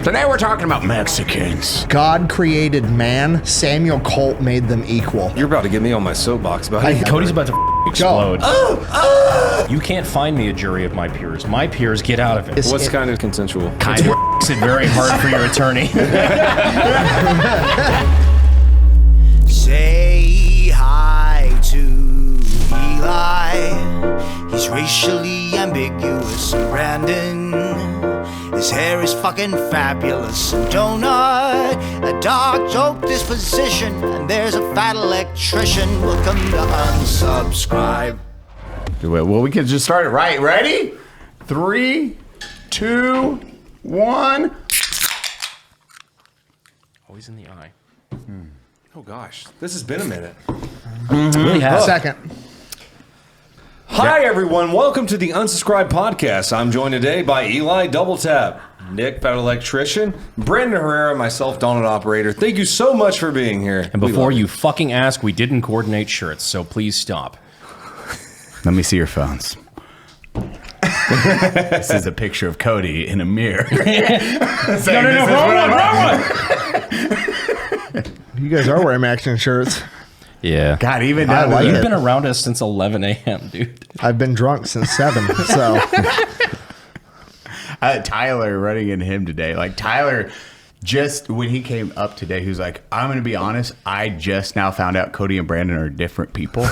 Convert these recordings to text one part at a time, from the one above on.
Today we're talking about Mexicans. God created man. Samuel Colt made them equal. You're about to get me on my soapbox, buddy. Cody's about to explode. You can't find me a jury of my peers. My peers, get out of it. What's kind of consensual? Kind of makes it very hard for your attorney. Say hi to Eli. He's racially ambiguous. And Brandon, his hair is fucking fabulous. And Donut, a dark joke disposition. And there's a fat electrician. Welcome to Unsubscribe. Well, we can just start it right. Ready? 3, 2, 1. Always in the eye. Oh gosh, this has been a minute. It really has. Second. Hi everyone, welcome to the Unsubscribe podcast. I'm joined today by Eli Doubletap, Nick, Fat Electrician, Brandon Herrera, myself, Donut Operator. Thank you so much for being here. And before you fucking ask, we didn't coordinate shirts, so please stop. Let me see your phones. This is a picture of Cody in a mirror. No, wrong one. You guys are wearing action shirts. Yeah. God, even I down like to You've it. been around us since 11 a.m., dude. I've been drunk since 7, so Tyler running into him today. Like Tyler, just when he came up today, he was like, "I'm going to be honest. I just now found out Cody and Brandon are different people."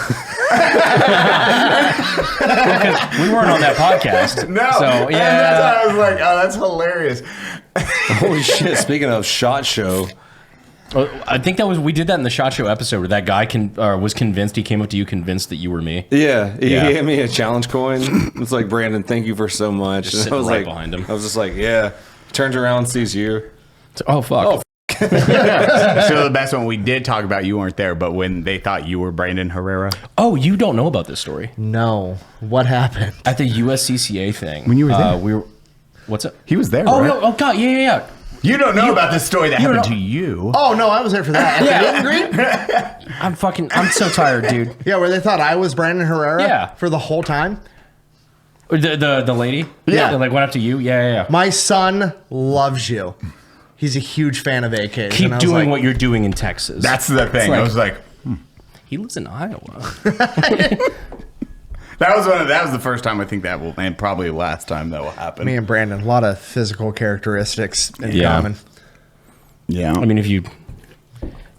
We weren't on that podcast. No, So, and yeah. that's why I was like, "Oh, that's hilarious." Holy shit, speaking of SHOT Show. I think we did that in the SHOT Show episode where that guy was convinced, he came up to you convinced that you were me. Yeah, he Yeah. gave me a challenge coin. It's like, Brandon, thank you for so much. Just And sitting I was right like, behind him. I was just like, yeah. Turns around, sees you. Oh, fuck. Oh, So the best one, we did talk about, you weren't there, but when they thought you were Brandon Herrera. Oh, you don't know about this story. no. What happened? At the USCCA thing. When you were there. We were... What's up? He was there, Oh, right? no, oh, God, yeah. You don't know about this story that you don't happened know- to you. Oh no, I was there for that. At the meet and greet? I'm so tired, dude. Yeah, where they thought I was Brandon Herrera. Yeah. For the whole time. The lady? Yeah. That, like, went up to you? Yeah. My son loves you. He's a huge fan of AKs. Keep and I was doing like, what you're doing in Texas. That's the thing. like- I was like, He lives in Iowa. that was the first time I think that will, and probably the last time that will happen. Me and Brandon, a lot of physical characteristics in Yeah. common. Yeah. I mean, if you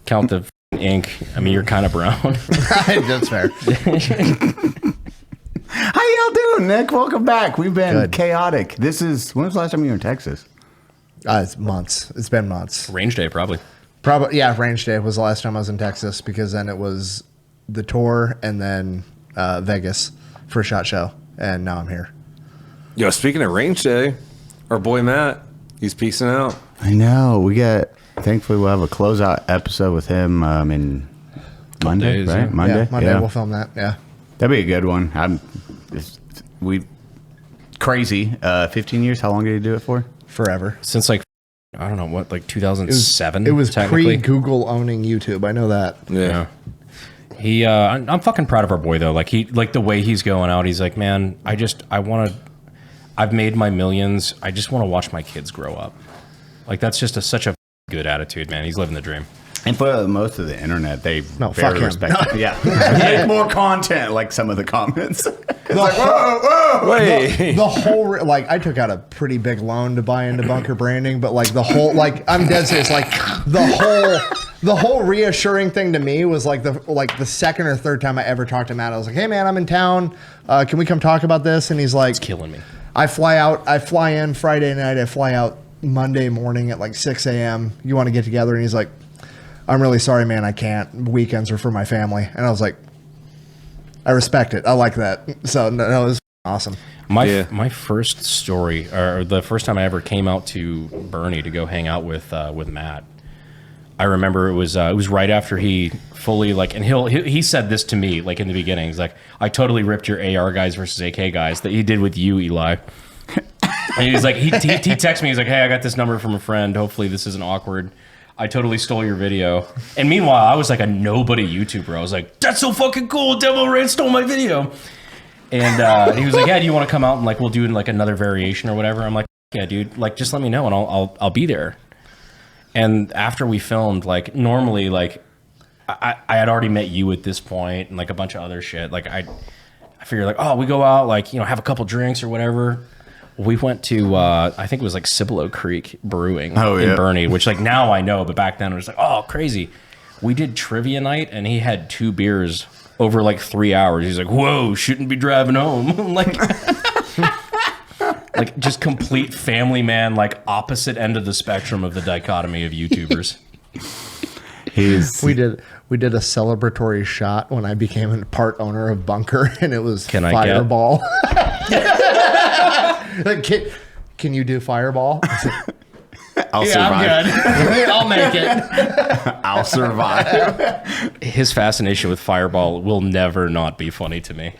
count the ink, I mean, you're kind of brown. That's fair. How y'all doing, Nick? Welcome back. We've been Good. chaotic. When was the last time you were in Texas? It's months. It's been months. Range day, probably. Probably, yeah. Range Day was the last time I was in Texas because then it was the tour and then Vegas for a SHOT Show, and now I'm here. yo, speaking of range day, our boy Matt, he's peacing out. I know. Thankfully, we'll have a closeout episode with him in Monday, days, right? yeah. Monday. Yeah, Monday we'll film that. Yeah, That'd be a good one. Crazy. 15 years. How long did he do it for? forever. Since, like, I don't know, what, like 2007? It was technically? pre-Google owning YouTube. I know that. Yeah. He, I'm fucking proud of our boy, though. Like, the way he's going out, he's like, man, I've made my millions. I just want to watch my kids grow up. Like, that's just such a good attitude, man. He's living the dream. And for most of the internet, they No, very fuck him. respect it. Yeah. Make more content, like some of the comments. Wait. The whole like I took out a pretty big loan to buy into bunker branding, but like the whole like I'm dead serious. Like the whole reassuring thing to me was like the second or third time I ever talked to Matt. I was like, hey man, I'm in town. Can we come talk about this? And he's like, It's killing me. I fly in Friday night. I fly out Monday morning at like 6 a.m. You want to get together? And he's like, I'm really sorry, man. I can't. Weekends are for my family. And I was like, I respect it. I like that. So no, it was awesome. My first story, or the first time I ever came out to Bernie to go hang out with Matt, I remember it was right after he fully like, and he said this to me like in the beginning. He's like, I totally ripped your AR guys versus AK guys that he did with you, Eli. And he's like, he texted me. He's like, hey, I got this number from a friend. Hopefully this isn't awkward. I totally stole your video. And meanwhile, I was like a nobody YouTuber. I was like, that's so fucking cool. Devil Ray stole my video. And he was like, yeah, do you want to come out and like we'll do like another variation or whatever? I'm like, yeah, dude, like just let me know and I'll be there. And after we filmed, like normally, like I had already met you at this point and like a bunch of other shit. Like I figured like, oh, we go out, like, you know, have a couple drinks or whatever. We went to I think it was like Cibolo Creek Brewing in Bernie, which like now I know, but back then it was like, oh, crazy. We did trivia night and he had 2 beers over like 3 hours. He's like, whoa, shouldn't be driving home. Like like just complete family man, like opposite end of the spectrum of the dichotomy of YouTubers. We did a celebratory shot when I became a part owner of Bunker, and it was Fireball. Can you do Fireball? I'll survive. I'm good. I'll make it. I'll survive. His fascination with Fireball will never not be funny to me.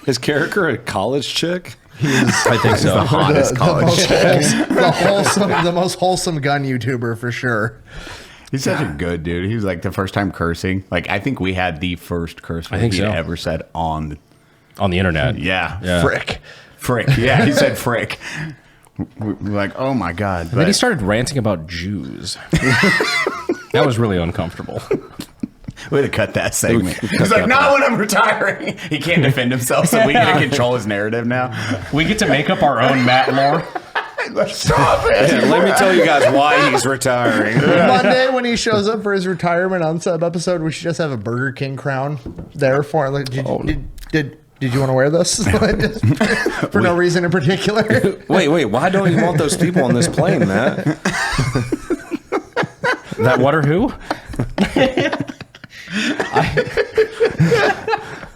Is Character a college chick? I think so. The hottest college chick. The most wholesome gun YouTuber for sure. He's such a good dude. He was like the first time cursing. Like I think we had the first curse word he ever said on the internet. Yeah. Frick. Yeah, he said frick. We're like, oh my God. And then he started ranting about Jews. That was really uncomfortable. We had to cut that segment. He's like, not when I'm retiring. He can't defend himself, so we get to control his narrative now. We get to make up our own Matt lore. Stop it. Yeah, let me tell you guys why he's retiring. Monday when he shows up for his retirement Unsub episode, we should just have a Burger King crown there for him. Like, did you want to wear this? For no reason in particular. Wait, why don't you want those people on this plane, Matt? That what or who?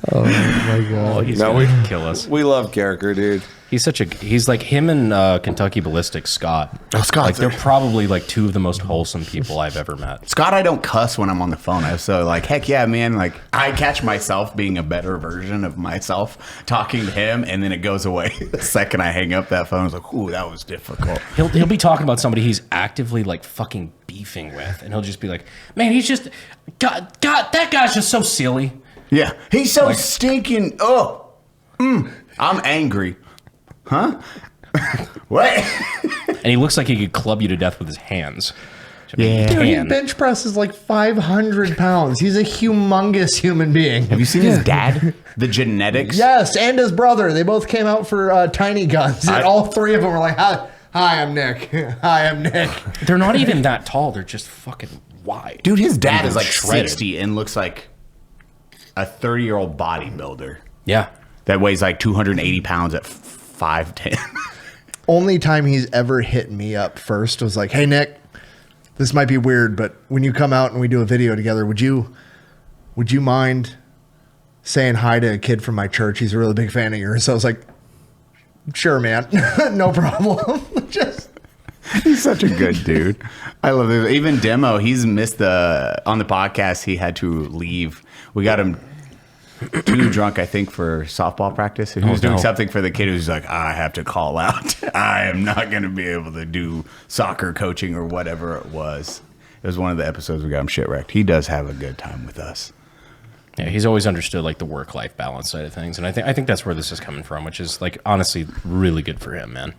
Oh my God. Oh, he's gonna kill us. We love Character, dude. He's like him and Kentucky Ballistic Scott. Oh, Scott. Like they're probably like 2 of the most wholesome people I've ever met. Scott, I don't cuss when I'm on the phone. So like, heck yeah, man. Like I catch myself being a better version of myself talking to him, and then it goes away the second I hang up that phone. I was like, ooh, that was difficult. He'll be talking about somebody he's actively like fucking beefing with, and he'll just be like, man, he's just God, that guy's just so silly. Yeah, he's so stinking. I'm angry. Huh? What? And he looks like he could club you to death with his hands. Yeah. Dude, he bench presses like 500 pounds. He's a humongous human being. Have you seen his dad? The genetics? Yes, and his brother. They both came out for Tiny Guns. And all 3 of them were like, hi, I'm Nick. Hi, I'm Nick. They're not even that tall. They're just fucking wide. Dude, his dad is like shredded. 60 and looks like a 30-year-old bodybuilder. Yeah. That weighs like 280 pounds at 5'10". Only time he's ever hit me up first was like, hey, Nick, this might be weird, but when you come out and we do a video together, would you mind saying hi to a kid from my church? He's a really big fan of yours. So I was like, sure, man. No problem. He's such a good dude. I love it. Even Demo, he's missed on the podcast, he had to leave. We got him too drunk, I think, for softball practice. He was doing something for the kid who's like, I have to call out. I am not going to be able to do soccer coaching or whatever it was. It was one of the episodes we got him shit wrecked. He does have a good time with us. Yeah, he's always understood like the work-life balance side of things, and I think that's where this is coming from, which is like honestly really good for him, man.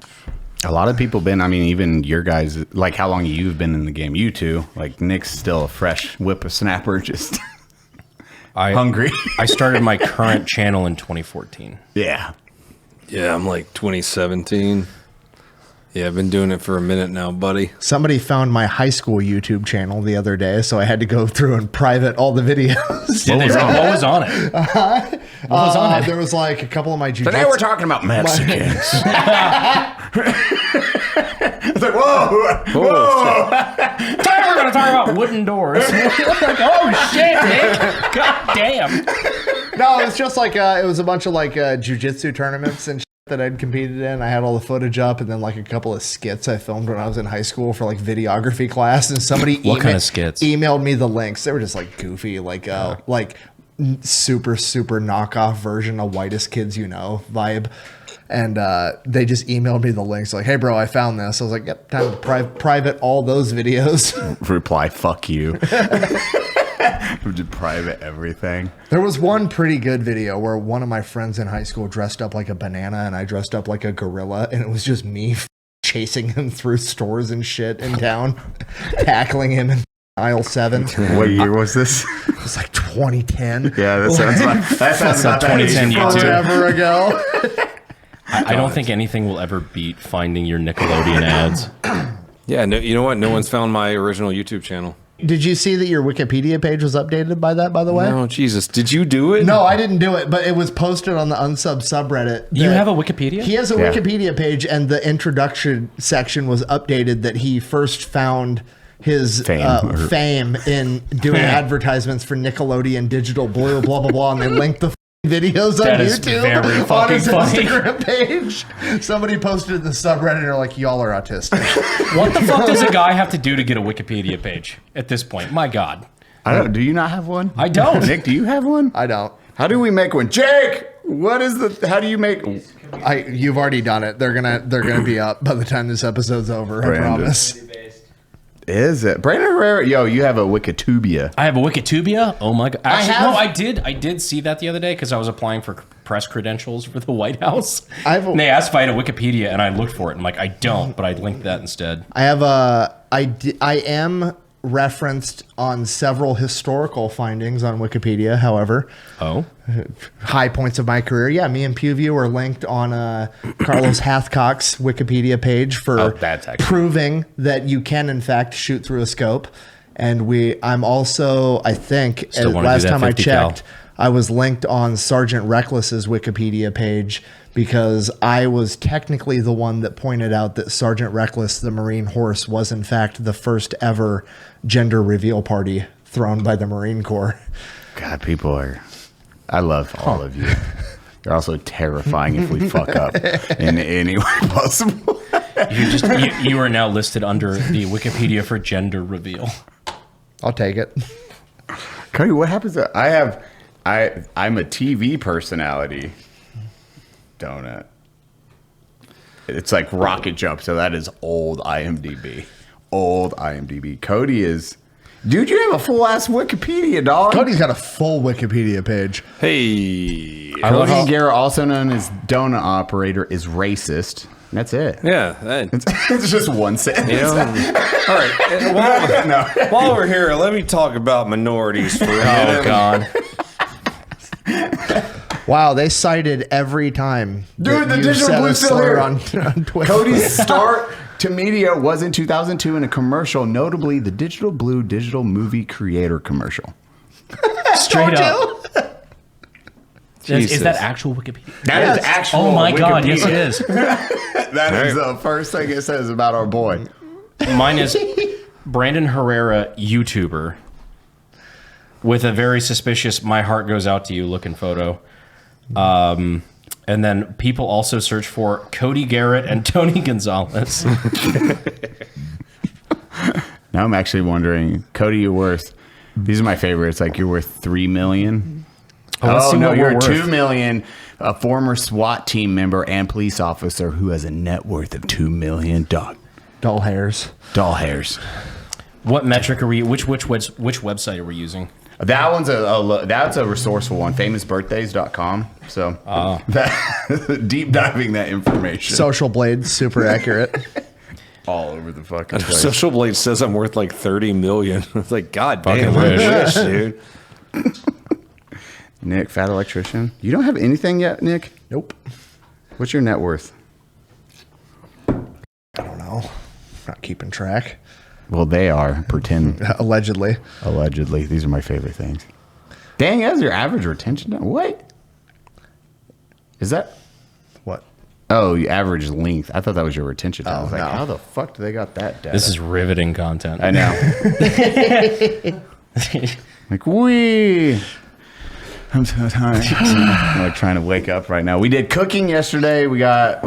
A lot of people been, I mean, even your guys, like how long you've been in the game, you two, like Nick's still a fresh whippersnapper, just hungry. I started my current channel in 2014. Yeah. Yeah, I'm like 2017. Yeah, I've been doing it for a minute now, buddy. Somebody found my high school YouTube channel the other day, so I had to go through and private all the videos. What was on it? What was on it? There was like a couple of my jiu-jitsu. Today we're talking about Mexicans. It's like, whoa. Today we're going to talk about wooden doors. Like, oh shit, Nick. God damn. No, it's just like it was a bunch of like jiu-jitsu tournaments and shit that I'd competed in. I had all the footage up, and then like a couple of skits I filmed when I was in high school for like videography class. And somebody what kind of skits? Emailed me the links. They were just like goofy, like super knockoff version of Whitest Kids You Know vibe. And they just emailed me the links like, hey bro, I found this. I was like, yep, time to private all those videos. Reply, fuck you. Private everything. There was one pretty good video where one of my friends in high school dressed up like a banana and I dressed up like a gorilla, and it was just me chasing him through stores and shit in town, tackling him in aisle 7. What year was this? It was like 2010. Yeah, that sounds about 2010 YouTube. Forever ago. I don't think anything will ever beat finding your Nickelodeon ads. Yeah, no, you know what? No one's found my original YouTube channel. Did you see that your Wikipedia page was updated by that, by the way? No, Jesus. Did you do it? No, I didn't do it, but it was posted on the Unsub subreddit. You that- have a Wikipedia? He has a Wikipedia page, and the introduction section was updated that he first found his fame in doing advertisements for Nickelodeon Digital Blue, blah, blah, blah, and they linked the videos on That is YouTube very on fucking his funny. Instagram page. Somebody posted in the subreddit and they're like, y'all are autistic. What the fuck does a guy have to do to get a Wikipedia page at this point? My God. I don't. Do you not have one? I don't. Nick, do you have one? I don't. How do we make one? Jake, what is the? How do you make? You've already done it. They're gonna be up by the time this episode's over. I Brandon. promise. Is it Brandon Herrera? Yo, you have a Wikitubia. I have a Wikitubia. Oh my God! Actually, have- no, I did. I did see that the other day because I was applying for press credentials for the White House. And they asked if I had a Wikipedia, and I looked for it. And I'm like, I don't, but I linked that instead. I have I am referenced on several historical findings on Wikipedia. However, Oh, high points of my career. Yeah, me and Pewview are linked on Carlos Hathcock's Wikipedia page for that's actually- proving that you can in fact shoot through a scope. And I'm also, I think, Still wanna do last that time I 50 cal. checked, I was linked on Sergeant Reckless's Wikipedia page because I was technically the one that pointed out that Sergeant Reckless, the Marine horse, was in fact the first ever gender reveal party thrown by the Marine Corps. God, people are. I love all of you. You're also terrifying if we fuck up in any way possible. you are now listed under the Wikipedia for gender reveal. I'll take it. Cody, what happens? I'm a TV personality. Donut. It's like Rocket Jump, so that is old IMDb. Old IMDb. Cody is. Dude, you have a full ass Wikipedia, dog. Cody's got a full Wikipedia page. Hey. I love how- Cody Garrett, also known as Donut Operator, is racist. That's it. Yeah. That, It's just one sentence. you know, all right. and while we're here, let me talk about minorities for a minute. Oh God! Wow, they cited every time. Dude, that the you Digital said a Blue's still slur here. on Twitter. Cody's start to media was in 2002 in a commercial, notably the Digital Blue digital movie creator commercial. Straight up. Is Jesus. that actual Wikipedia? That is actual. Oh my God! Yes, it Wikipedia. is. That is the first thing it says about our boy. Mine is Brandon Herrera, YouTuber, with a very suspicious "My heart goes out to you" looking photo. And then people also search for Cody Garrett and Tony Gonzalez. Now I'm actually wondering, Cody, you're worth. These are my favorites. Like you're worth $3 million. let's see no, what you're we're $2 worth. million. A former SWAT team member and police officer who has a net worth of $2 million. Dull hairs. Doll hairs. What metric are we? Which website are we using? That one's that's a resourceful one. Famousbirthdays.com. So that, deep diving that information Social Blade, super accurate. all over the fucking place. Social Blade says I'm worth like 30 million. It's like, God damn, Fucking wish, dude. Nick, Fat Electrician. You don't have anything yet, Nick? Nope. What's your net worth? I don't know. Not keeping track. Well, they are. Pretend. Allegedly. Allegedly. These are my favorite things. Dang, that's your average retention. What? Is that? What? Oh, your average length. I thought that was your retention. I was like, no. how the fuck do they got that data? This is riveting content. I know. Like, wee. I'm so tired. I'm like trying to wake up right now. We did cooking yesterday. We got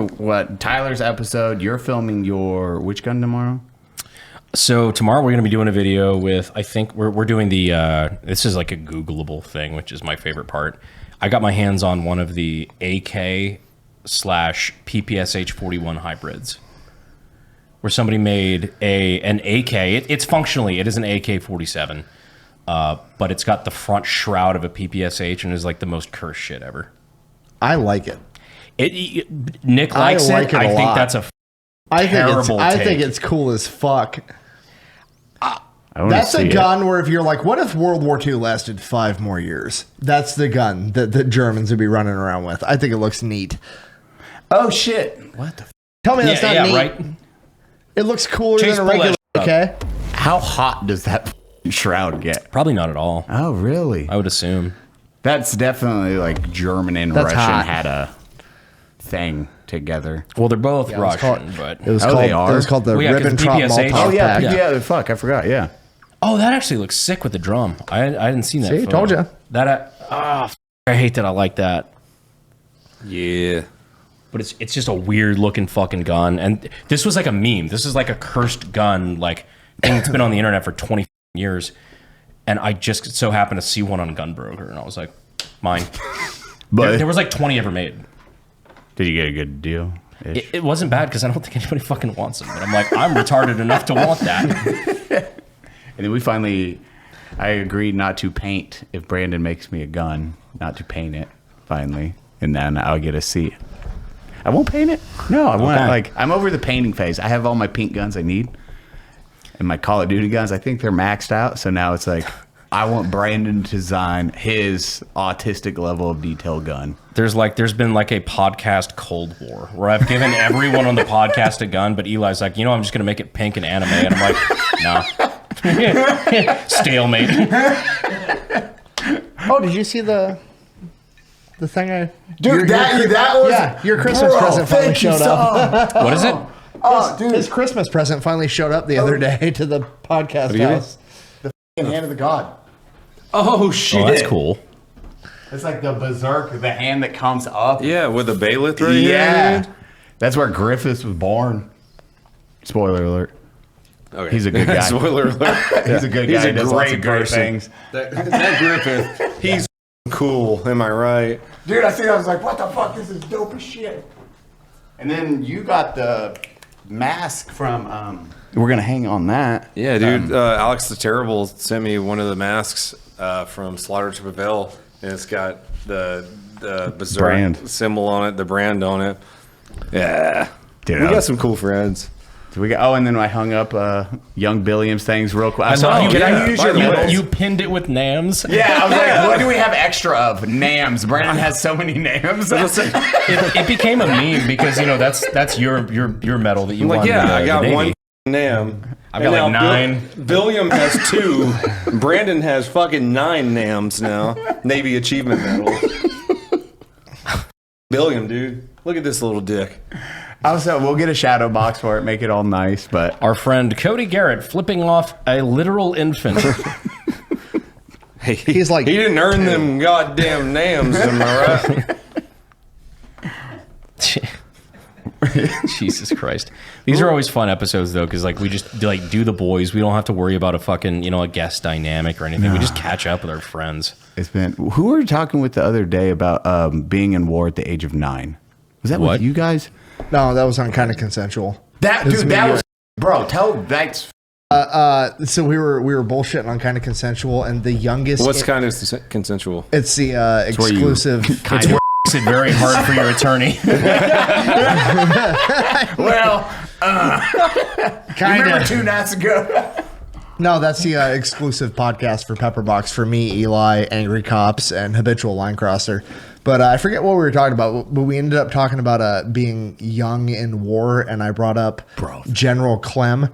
Tyler's episode. You're filming your which gun tomorrow? So tomorrow we're going to be doing a video with, I think we're doing the, this is like a Googleable thing, which is my favorite part. I got my hands on one of the AK/PPSH 41 hybrids, where somebody made an AK. It's functionally, it is an AK-47, but it's got the front shroud of a PPSH and is like the most cursed shit ever. I like it. Nick likes I like it a I think lot. that's a I take. think it's cool as fuck. I wanna That's see a it. gun where if you're like, what if World War II lasted 5 more years? That's the gun that the Germans would be running around with. I think it looks neat. Oh shit! What the? Tell me that's not neat. right. It looks cooler Chase, than a pull regular that AK. How hot does that shroud get? Probably not at all. Oh really? I would assume. That's definitely like German and That's Russian hot. had a thing together. Well, they're both it was Russian, but It was Oh, called. they are? It was called the Well, yeah, 'cause Ribbentrop PPSH Molotov Oh yeah, pack. yeah. Fuck, I forgot. Yeah. oh, that actually looks sick with the drum. I didn't see that. See, photo. told ya. That I hate that I like that. Yeah. But it's just a weird looking fucking gun. And this was like a meme. This is like a cursed gun, like thing that's been on the internet for 20 years. And I just so happened to see one on Gunbroker, and I was like, mine. But There was like 20 ever made. did you get a good deal? It wasn't bad because I don't think anybody fucking wants them. But I'm like, I'm retarded enough to want that. And then we finally, I agreed not to paint if Brandon makes me a gun, not to paint it finally, and then I'll get a seat. I won't paint it. No, I want like I'm over the painting phase. I have all my pink guns I need, and my Call of Duty guns. I think they're maxed out. So now it's like I want Brandon to design his autistic level of detail gun. There's been like a podcast Cold War where I've given everyone on the podcast a gun, but Eli's like, I'm just gonna make it pink and anime, and I'm like, nah. Stalemate. Oh, did you see the thing I... Dude, that was your Christmas present finally showed up. What is it? Oh, dude, His Christmas present finally showed up the other day to the podcast house. hand of the god. Oh shit. Oh, that's cool. It's like the berserk, the hand that comes up. Yeah, with the bailiff right here. Yeah, that's where Griffiths was born. Spoiler alert. Okay. He's a good guy. Spoiler alert. He's a good guy. He's a He does lots great of great person. things. That Griffith, he's cool. Am I right? Dude, I was like, what the fuck? This is dope as shit. And then you got the mask from, we're going to hang on that. Yeah, dude. Alex the Terrible sent me one of the masks from Slaughter to Prevail, and it's got the Berserk Brand. symbol on it, the brand on it. Yeah. Dude, we I got was- some cool friends. And then I hung up Young Billiams things real quick. I love saw, you. can I Yeah, use by your the way. medals? You pinned it with NAMs. Yeah, I was like, what do we have extra of? Nams. Brandon has so many names. It became a meme because that's your medal that you I'm won. like, yeah, the I got Navy. one NAM. I've got like 9. William has 2. Brandon has fucking 9 NAMs now. Navy Achievement Medal. William, dude. Look at this little dick. Also, we'll get a shadow box for it, make it all nice, but Our friend Cody Garrett flipping off a literal infant. Hey, He's like, he didn't earn them goddamn NAMs, am I right? Jesus Christ. These are always fun episodes though, because like we just do the boys. We don't have to worry about a fucking a guest dynamic or anything. We just catch up with our friends. it's been. Who were you talking with the other day about being in war at the age of 9? Was that What? with you guys? no, that was on kind of consensual. That It's dude, me, that you. was bro. Tell that's So we were bullshitting on kind of consensual, and the youngest. What's kind of consensual? It's the where you exclusive. kind It's of. makes it very hard for your attorney. Well, Kind remember of. 2 nights ago. No, that's the exclusive podcast for Pepperbox for me, Eli, Angry Cops, and Habitual Line Crosser. But I forget what we were talking about. But we ended up talking about being young in war, and I brought up General Clem.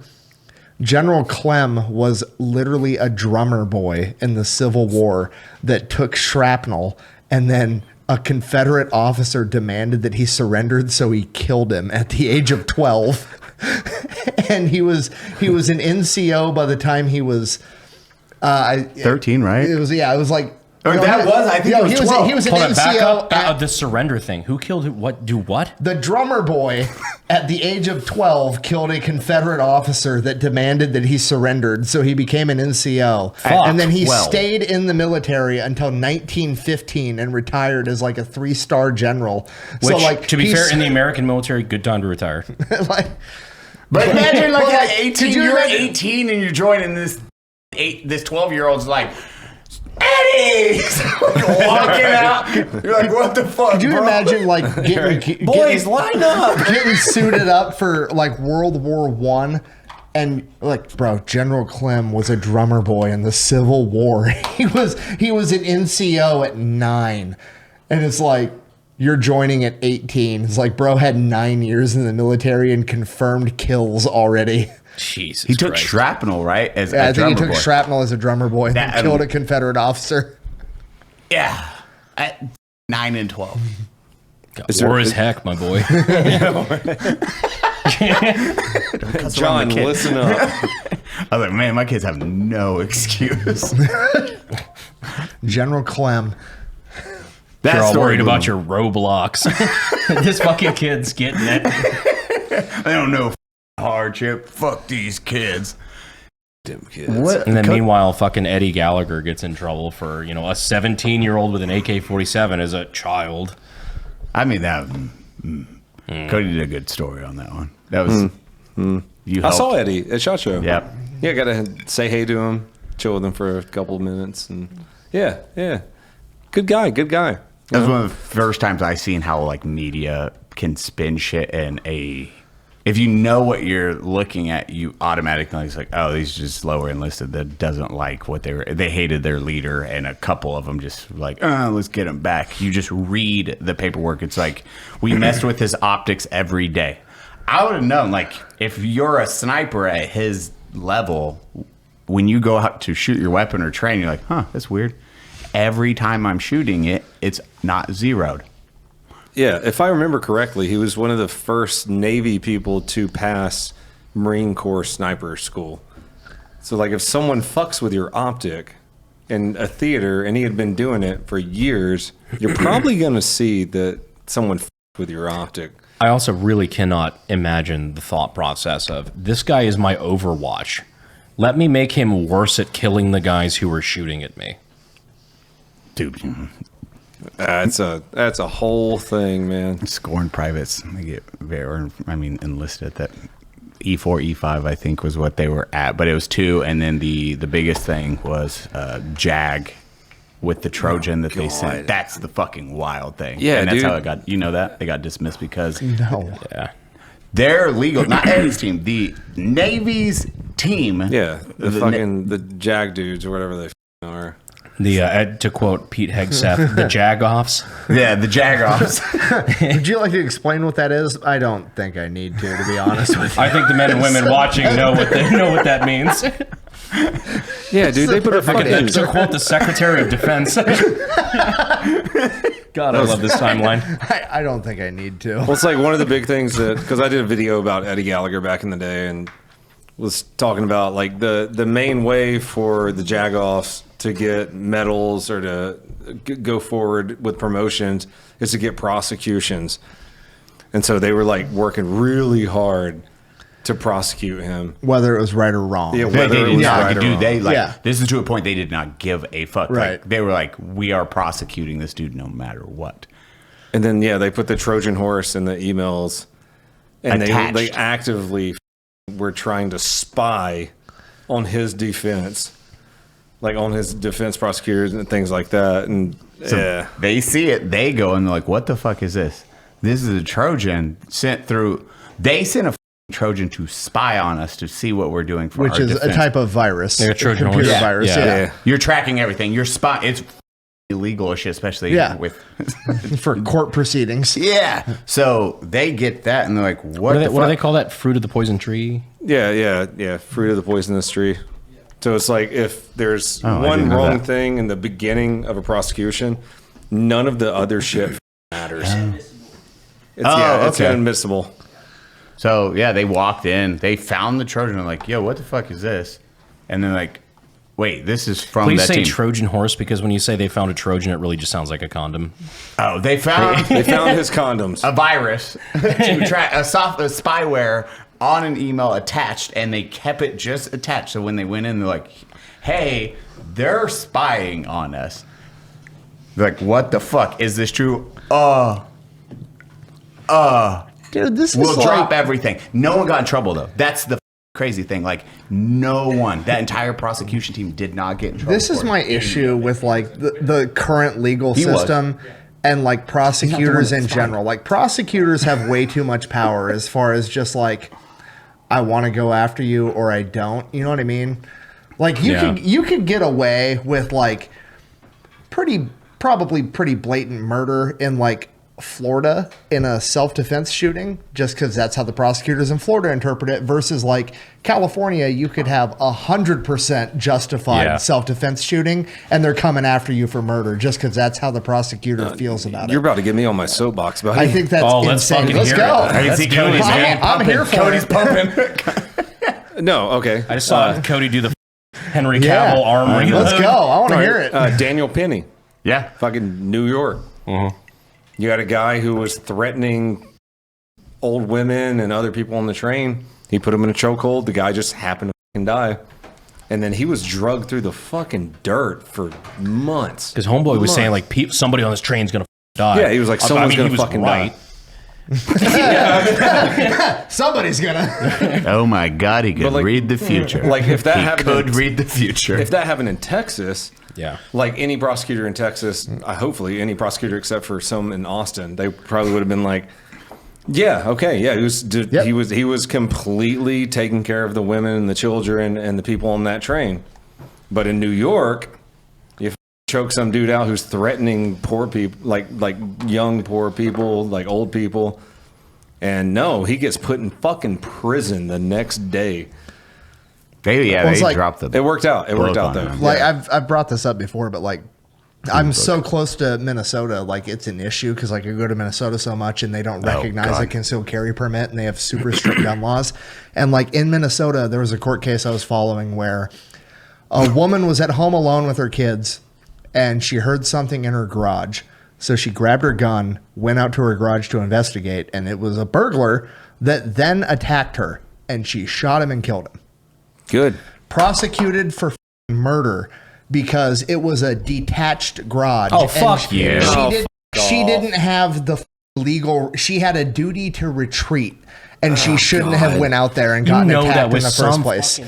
General Clem was literally a drummer boy in the Civil War that took shrapnel, and then a Confederate officer demanded that he surrendered, so he killed him at the age of 12. And he was an NCO by the time he was 13, right? It was like Or that was, I think it was 12. he was an Hold on, back NCO up. at The surrender thing. Who killed who? What? Do what? the drummer boy at the age of 12 killed a Confederate officer that demanded that he surrendered, so he became an NCO. Fuck, and then he 12. stayed in the military until 1915 and retired as like a 3-star general. Which, so like to be he's- fair, in the American military, good time to retire. like But imagine like Well, at like, 18, could you you're imagine- 18 and you're joining this this 12-year-old's like, Eddie! Walking out. You're like, what the fuck, Could you imagine, like, Boys, line up! getting suited up for, like, World War I? And, like, bro, General Clem was a drummer boy in the Civil War. He was an NCO at 9. And it's like, you're joining at 18. It's like, bro had 9 years in the military and confirmed kills already. Jesus He took Christ. shrapnel, right? As Yeah, a I think he drummer took boy. shrapnel as a drummer boy and then That- killed a Confederate officer. Yeah. At 9 and 12. War is heck, my boy. John, listen up. I was like, man, my kids have no excuse. General Clem. That You're all story worried about blew your Roblox. This fucking kid's getting it. They don't know hardship. Fuck these kids. Damn kids. What? And then meanwhile, fucking Eddie Gallagher gets in trouble for, a 17-year-old with an AK-47 as a child. I mean, that. Cody did a good story on that one. That was. You I saw helped. Eddie at SHOT Show. Yep. Yeah, gotta say hey to him, chill with him for a couple of minutes, and yeah. Good guy. That was one of the first times I seen how like media can spin shit in a. If you know what you're looking at, you automatically it's like, oh, these are just lower enlisted that doesn't like what they hated their leader, and a couple of them just like, let's get him back. You just read the paperwork. It's like we messed with his optics every day. I would have known, like, if you're a sniper at his level, when you go out to shoot your weapon or train, you're like, that's weird. Every time I'm shooting it, it's not zeroed. Yeah, if I remember correctly, he was one of the first Navy people to pass Marine Corps sniper school. So, like, if someone fucks with your optic in a theater, and he had been doing it for years, you're probably going to see that someone fucked with your optic. I also really cannot imagine the thought process of, this guy is my Overwatch. Let me make him worse at killing the guys who are shooting at me. Dude, That's a whole thing, man. scoring privates, they get enlisted. That E4, E5, I think, was what they were at, but it was 2, and then the biggest thing was JAG with the Trojan that they sent. That's the fucking wild thing. Yeah, and that's dude. how it got. You know that they got dismissed because No. Yeah. they're legal. Not Eddie's team, the Navy's team. Yeah, the The fucking JAG dudes or whatever they are. To quote Pete Hegseth, the Jagoffs. Yeah, the Jagoffs. Would you like to explain what that is? I don't think I need to be honest with you. I think the men and women watching know what that means. Yeah, dude, they put a fucking... To quote the Secretary of Defense. God, I love this timeline. I don't think I need to. Well, it's like one of the big things that, because I did a video about Eddie Gallagher back in the day and was talking about like the main way for the Jagoffs to get medals or to go forward with promotions is to get prosecutions. And so they were like working really hard to prosecute him. Whether it was right or wrong. Yeah, They whether it did was not, right or dude. wrong. They like Yeah. this is to a point they did not give a fuck. Right. Like, they were like, we are prosecuting this dude no matter what. And then, yeah, they put the Trojan horse in the emails, and Attached. they actively were trying to spy on his defense, like on his defense prosecutors and things like that. And So they see it, they go and they're like, what the fuck is this? This is a Trojan sent through. They sent a Trojan to spy on us to see what we're doing for Which our is defense. a type of virus. Yeah, Trojan computer horse. virus. Yeah. Yeah. You're tracking everything. You're spy. It's illegal shit, especially Yeah. with. For court proceedings. Yeah. So they get that and they're like, what the What do fuck? they call that? Fruit of the poison tree? yeah, fruit of the poisonous tree. So it's like if there's I one didn't know wrong that. thing in the beginning of a prosecution, none of the other shit matters. It's okay. inadmissible. So yeah, they walked in, they found the Trojan, and like, yo, what the fuck is this? And they're like, wait, this is from Please that say team. Trojan horse, because when you say they found a Trojan, it really just sounds like a condom. Oh, they found They found his condoms. a virus to track a spyware on an email attached, and they kept it just attached. So when they went in, they're like, hey, they're spying on us. They're like, what the fuck? Is this true? Dude, this We'll is drop like, everything. No one got in trouble though. That's the crazy thing. Like, no one, that entire prosecution team did not get in trouble. This is my issue with like the current legal He was. system and like prosecutors in general. Like prosecutors have way too much power as far as just like, I want to go after you or I don't. You know what I mean? Like you could get away with like probably pretty blatant murder in like Florida in a self-defense shooting, just because that's how the prosecutors in Florida interpret it, versus like California, you could have 100% justified self-defense shooting and they're coming after you for murder just because that's how the prosecutor feels about it. You're about to get me on my soapbox, buddy. I think that's insane. Let's go. I see Cody's hand I'm pumping. here for Cody's it. pumping. No, okay. I just saw Cody do the Henry Cavill arm reload. Let's go. I want to hear it. Daniel Penny, Yeah. fucking New York. You had a guy who was threatening old women and other people on the train. He put him in a chokehold. The guy just happened to fucking die. And then he was drugged through the fucking dirt for months. Because Homeboy was saying, like, somebody on this train's going to die. Yeah, he was like, someone's going to fucking die. Somebody's gonna. Oh my God, he could like- read the future. Like, if that he happened could in- read the future. If that happened in Texas, Yeah. like any prosecutor in Texas, hopefully any prosecutor except for some in Austin, they probably would have been like, yeah, okay, yeah, he was completely taking care of the women and the children and the people on that train. But in New York, you choke some dude out who's threatening poor people, like young poor people, like old people, and no, he gets put in fucking prison the next day. They like- dropped the. It worked out. It worked book out on though. him. Like I've brought this up before, but like I'm so close to Minnesota, like it's an issue because like I go to Minnesota so much and they don't recognize God. a concealed carry permit and they have super strict gun laws. And like in Minnesota, there was a court case I was following where a woman was at home alone with her kids and she heard something in her garage. So she grabbed her gun, went out to her garage to investigate, and it was a burglar that then attacked her and she shot him and killed him. Good. Prosecuted for murder because it was a detached garage. Oh, and fuck you. She didn't have the legal. She had a duty to retreat, and she shouldn't have went out there and gotten attacked in the first place.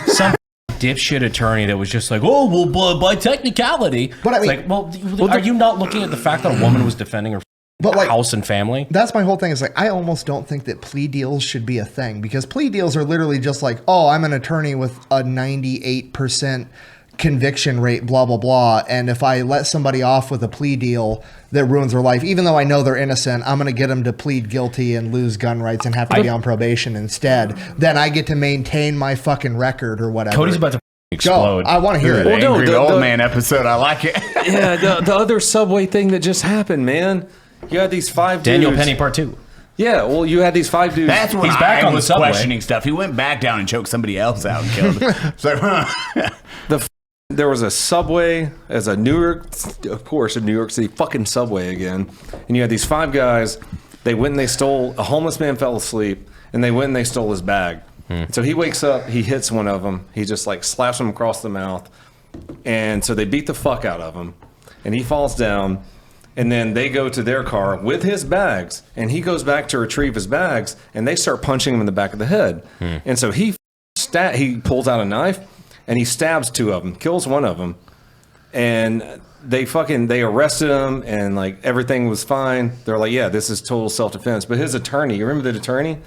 Some dipshit attorney that was just like, oh, well, by technicality. But I mean- it's like, well, are you not looking at the fact that a woman was defending her But like, house and family? that's my whole thing. Is like I almost don't think that plea deals should be a thing because plea deals are literally just like, oh, I'm an attorney with a 98% conviction rate, blah blah blah, and if I let somebody off with a plea deal that ruins their life, even though I know they're innocent, I'm going to get them to plead guilty and lose gun rights and have to be on probation instead. Then I get to maintain my fucking record or whatever. Cody's about to explode. Go. I want to hear it. Well, no, Angry the- old the- man episode. I like it. Yeah, the other subway thing that just happened, man. You had these five Daniel dudes. Penny Part 2. Yeah, well, you had these five dudes. That's when He's back I on the was subway. questioning stuff. He went back down and choked somebody else out and killed him. It's like, There was a subway as a New York, of course, a New York City fucking subway again. And you had these five guys. They went and they stole, a homeless man fell asleep, and they went and they stole his bag. So he wakes up, he hits one of them. He just like slaps him across the mouth. And so they beat the fuck out of him. And he falls down. And then they go to their car with his bags. And he goes back to retrieve his bags. And they start punching him in the back of the head. And so he pulls out a knife. And he stabs two of them, kills one of them. And they arrested him. And like everything was fine. They're like, yeah, this is total self-defense. But his attorney, you remember the attorney?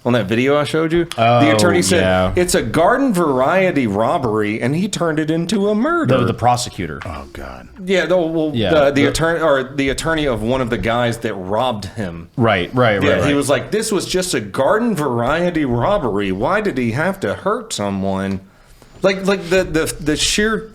On that video I showed you, the attorney said it's a garden variety robbery, and he turned it into a murder. The prosecutor. oh God. Yeah, the attorney or the attorney of one of the guys that robbed him. Right. He was like, this was just a garden variety robbery. Why did he have to hurt someone? Like the sheer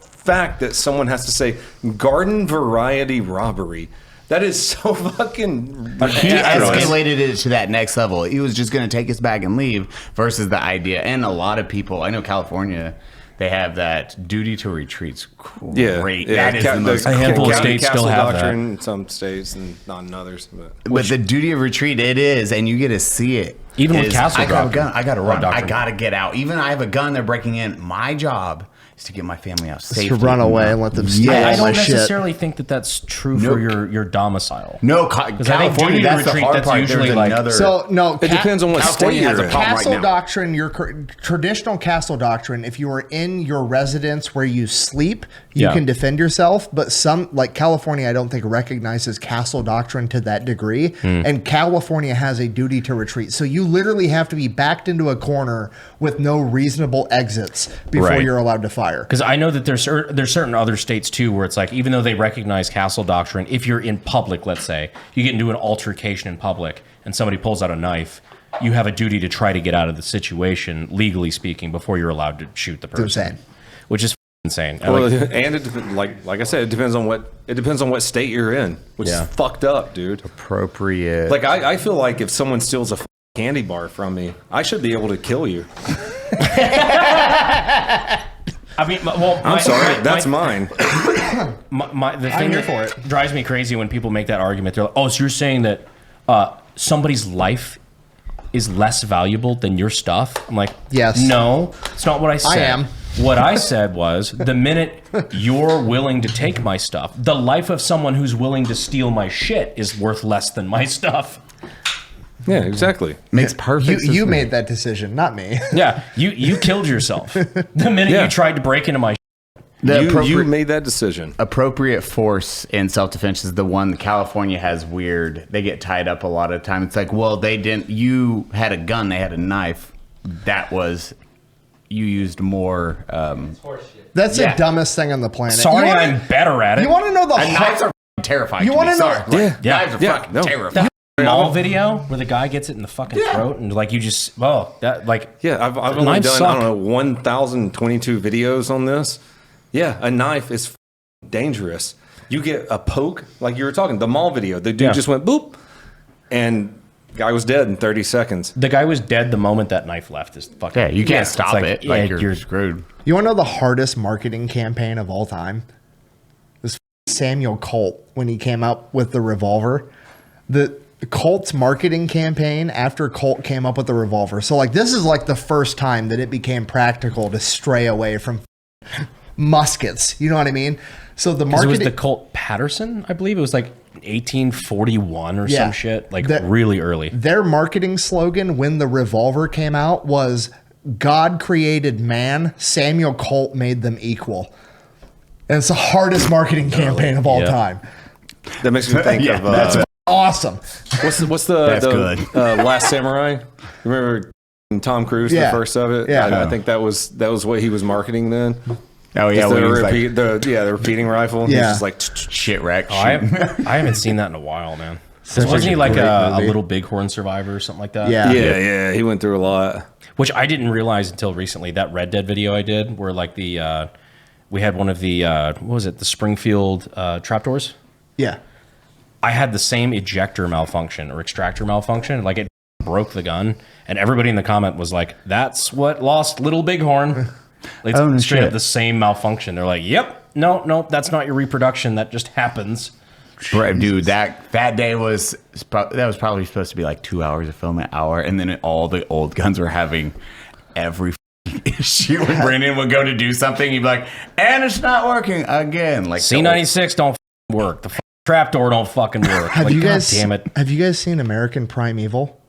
fact that someone has to say garden variety robbery. That is so fucking He ridiculous. escalated it to that next level. He was just going to take his bag and leave versus the idea. And a lot of people, I know California, they have that duty to retreats. Great. Yeah, That is the most A handful of county states still castle have that. doctrine in some states and not in others. But the duty of retreat, it is, and you get to see it. Even with is, castle I got a doctrine. gun. I got to run. I doctrine. got to get out. Even I have a gun. They're breaking in. My job is to get my family out Just safely. to run away and let them steal Yeah. all I my don't shit. necessarily think that that's true for your domicile. No, I think California, duty that's the retreat, hard that's part. usually There's like- another... So no, It depends on what California state has you're a in. problem. castle right now. doctrine, your traditional castle doctrine, if you are in your residence where you sleep, you Yeah. can defend yourself. But some, like California, I don't think recognizes castle doctrine to that degree. And California has a duty to retreat. So you literally have to be backed into a corner with no reasonable exits before Right. you're allowed to fire. Because I know that there's certain other states too where it's like, even though they recognize castle doctrine, if you're in public, let's say you get into an altercation in public and somebody pulls out a knife, you have a duty to try to get out of the situation, legally speaking, before you're allowed to shoot the person, insane. which is insane. I Well, like- and like I said, it depends on what state you're in, which Yeah. is fucked up, dude. Appropriate. Like I feel like if someone steals a candy bar from me, I should be able to kill you. I mean, well, I'm sorry, that's mine. the thing here that for it. drives me crazy when people make that argument. They're like, "Oh, so you're saying that somebody's life is less valuable than your stuff?" I'm like, Yes. No, it's not what I said. am. What I said was, the minute you're willing to take my stuff, the life of someone who's willing to steal my shit is worth less than my stuff. Yeah, exactly. Makes perfect sense. You to me. made that decision, not me. Yeah, you killed yourself the minute Yeah. you tried to break into my. The You appropriate, made that decision. appropriate force in self-defense is the one that California has weird. They get tied up a lot of time. It's like, well, they didn't. You had a gun. They had a knife. That was... You used more... That's Yeah. the dumbest thing on the planet. Sorry, You wanna- I'm better at it. You want to know the and knives are terrifying. You to wanna me. know- Sorry. Like, Yeah. Knives are Yeah. fucking No. terrifying. Mall video where the guy gets it in the fucking throat and like you just Yeah, I've only Knives done, suck. I don't know, 1,022 videos on this. Yeah, a knife is dangerous. You get a poke, like you were talking, the mall video. The dude just went boop, and guy was dead in 30 seconds. the guy was dead the moment that knife left. Is fucking Yeah, you can't It's stop like, it. yeah, Like, you're screwed. You want to know the hardest marketing campaign of all time? This Samuel Colt, when he came out with the revolver. The Colt's marketing campaign after Colt came up with the revolver. So, like, this is like the first time that it became practical to stray away from muskets. You know what I mean? So the 'cause it was marketing... the Colt Patterson, I believe it was like 1841 or Yeah. some shit, like That- really early. Their marketing slogan when the revolver came out was God created man, Samuel Colt made them equal. And it's the hardest marketing campaign of all Yeah. time. That makes me think Yeah, of That's awesome. what's the That's good. Last Samurai? Remember Tom Cruise, Yeah. the first of it? Yeah. I think that was what he was marketing then. Oh, yeah. Just When the, he was repeat, like, the repeating rifle. Yeah. He's just like shit wreck. Oh, I haven't seen that in a while, man. Wasn't he a like great a movie. little Bighorn survivor or something like that? Yeah. yeah, he went through a lot. Which I didn't realize until recently. That Red Dead video I did, where like the we had one of the what was it, the Springfield trapdoors. Yeah. I had the same ejector malfunction or extractor malfunction. Like it broke the gun, and everybody in the comment was like, "That's what lost Little Bighorn." Like, Oh, no straight shit. up the same malfunction. They're like, "Yep, no, that's not your reproduction. That just happens." Dude, that day was probably supposed to be like 2 hours of film, an hour, and then all the old guns were having every issue. When Brandon would go to do something, he'd be like, "And it's not working again." Like C96 don't work. The trapdoor don't fucking work. Have Like, you God guys damn it? Have you guys seen American Primeval?